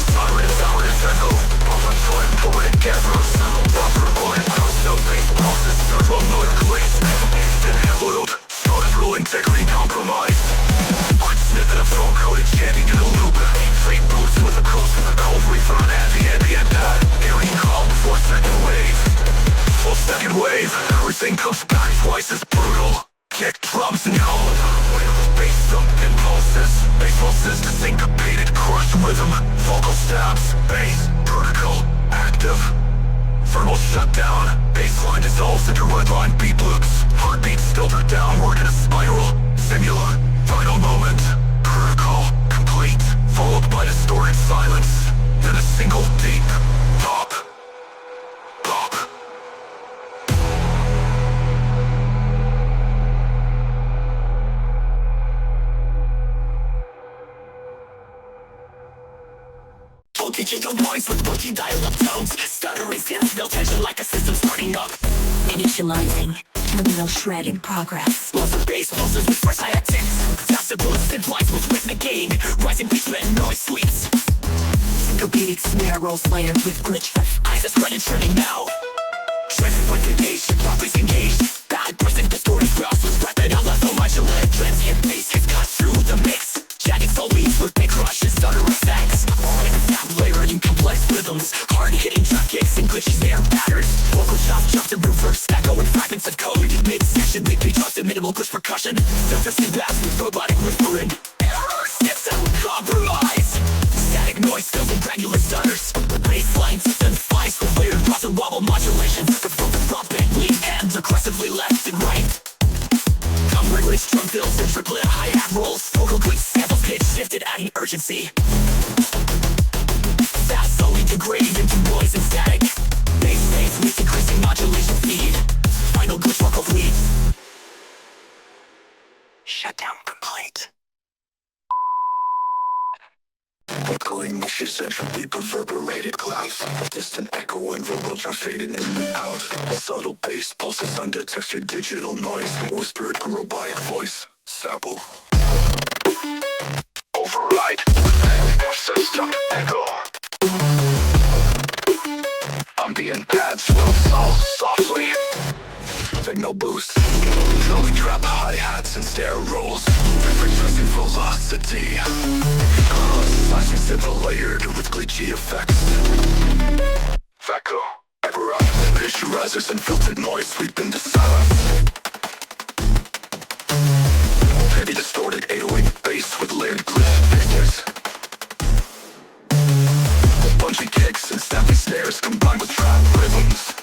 sirens, sour inferno. Open joy, poet, gathers. Buffer, bullet, house, no base, pulses, servo, motor, glaze. Instant handled, started rule integrity compromise. Quick snippet of film coded, chanting in a loop. Fate boots with a coast from the cold reef on ambient pad. Eerie calm before second wave. Full second wave, everything comes back twice as brutal. Kick drums and yell. Bass thump impulses. Bass pulses to syncopated crush rhythm. Vocal stabs. Bass. Vertical. Active. Thermal shutdown. Baseline dissolves into redline beat loops. Heartbeats filter downward in a spiral. Singular. Final moment. Critical. Complete. Followed by distorted silence. Then a single deep pop. Pop. Digital noise with boogie dial-up tones. Stuttering stands, no tension like a system starting up. Initializing. Terminal shred in progress. Lots of bass pulses with fresh hi-hats. Faster bullets and flies with rhythmic gain. Rising beats and noise sweeps. Syncopated snare rolls layered with glitch. Eyes are spreading, turning now. Trends with engaged, properties engaged. Bad person distorted growls with rapid out-level modulate. Transient bass hits cut through the mix. Jagged soul weaves with big crushes, stutter effects. Layering complex rhythms, hard-hitting drum kicks and glitchy snare patterns. Vocal chops jump to reverse, echoing fragments of code. Mid-section, big beat drops and minimal glitch percussion. Surfacing bass with robotic whispering. Error snips out with compromise. Static noise fills with granular stutters. Baseline system flies with layered cross and wobble modulations. Perform the thump and lead hands aggressively left and right. Regulate drum fills and triplet hi-hat rolls. Vocal glitch samples pitch shifted, adding urgency. Fast slowly degrading into noise and static. Bass with increasing modulation speed. Final glitch vocal lead. Shutdown complete. Echoing meshes centrally reverberated clouds. Distant echo and verbal jumps fading in and out. Subtle bass pulses under textured digital noise. Whispered robotic voice. Sample. Override. System echo. Ambient pads will solve softly. signal boost. Slowly trap hi-hats and snare rolls, retracing velocity. Slicing simple layered with glitchy effects. Echo, hyper issue risers and filtered noise sweep into silence. Heavy distorted 808 bass with layered glitch figures. Punchy kicks and snappy snares combined with trap rhythms.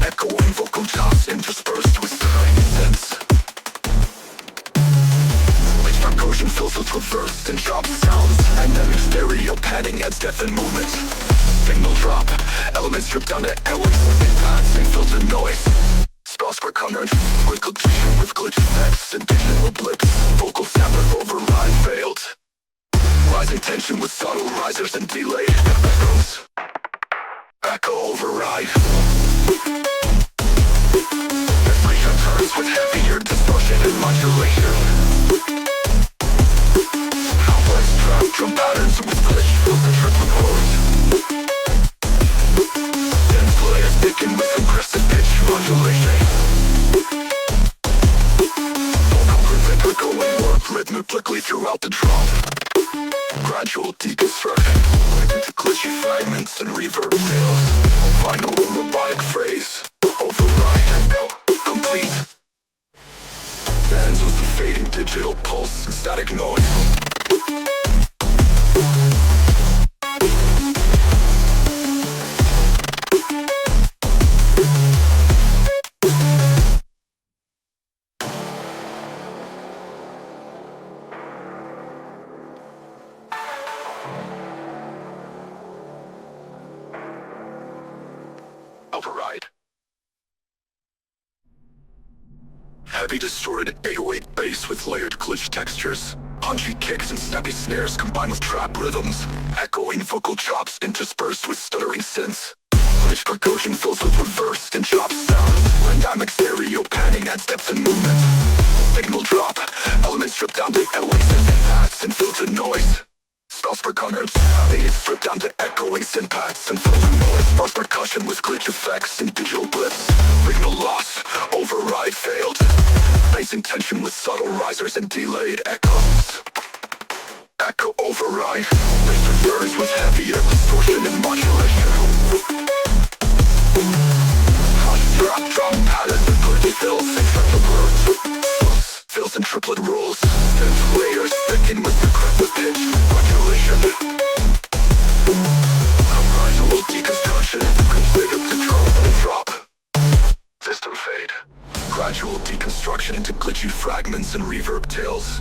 Echoing vocal chops interspersed with stirring synths. Which percussion fills with reversed and chopped sounds. Dynamic stereo padding adds depth and movement. Signal drop, elements stripped down to elements. Impacts and filtered noise. Spells were countered with glitch effects and digital blips. Vocal sampler override failed. Rising tension with subtle risers and delayed echoes. Echo override. Inflation turns with heavier distortion and modulation. Complex trap drum patterns with glitch filter triple chords. Dense layers thicken with aggressive pitch modulation. Vocal rhythm echoing work rhythmically throughout the drum. Gradual deconstruction into glitchy fragments and reverb tails. Final robotic phrase. Override echo complete. Ends with the fading digital pulse and static noise. Override. Heavy distorted 808 bass with layered glitch textures. Punchy kicks and snappy snares combined with trap rhythms. Echoing vocal chops interspersed with stuttering synths. Glitch percussion fills with reversed and chopped sounds. Dynamic stereo panning adds depth and movement. Signal drop, elements stripped down to elements and impacts and filtered noise. Spells per corners, they get stripped down to echoing syntax and filtered noise. Sparse percussion with glitch effects and digital blips. Signal loss, override failed. Facing tension with subtle risers and delayed echoes. Echo override. This reverse with heavier distortion and modulation. Drop patterns and glitchy fills and triple words. Fills and triplet rules. Dense layers thicken with aggressive pitch modulation. Gradual deconstruction configured control and drop. System fade. Gradual deconstruction into glitchy fragments and reverb tails.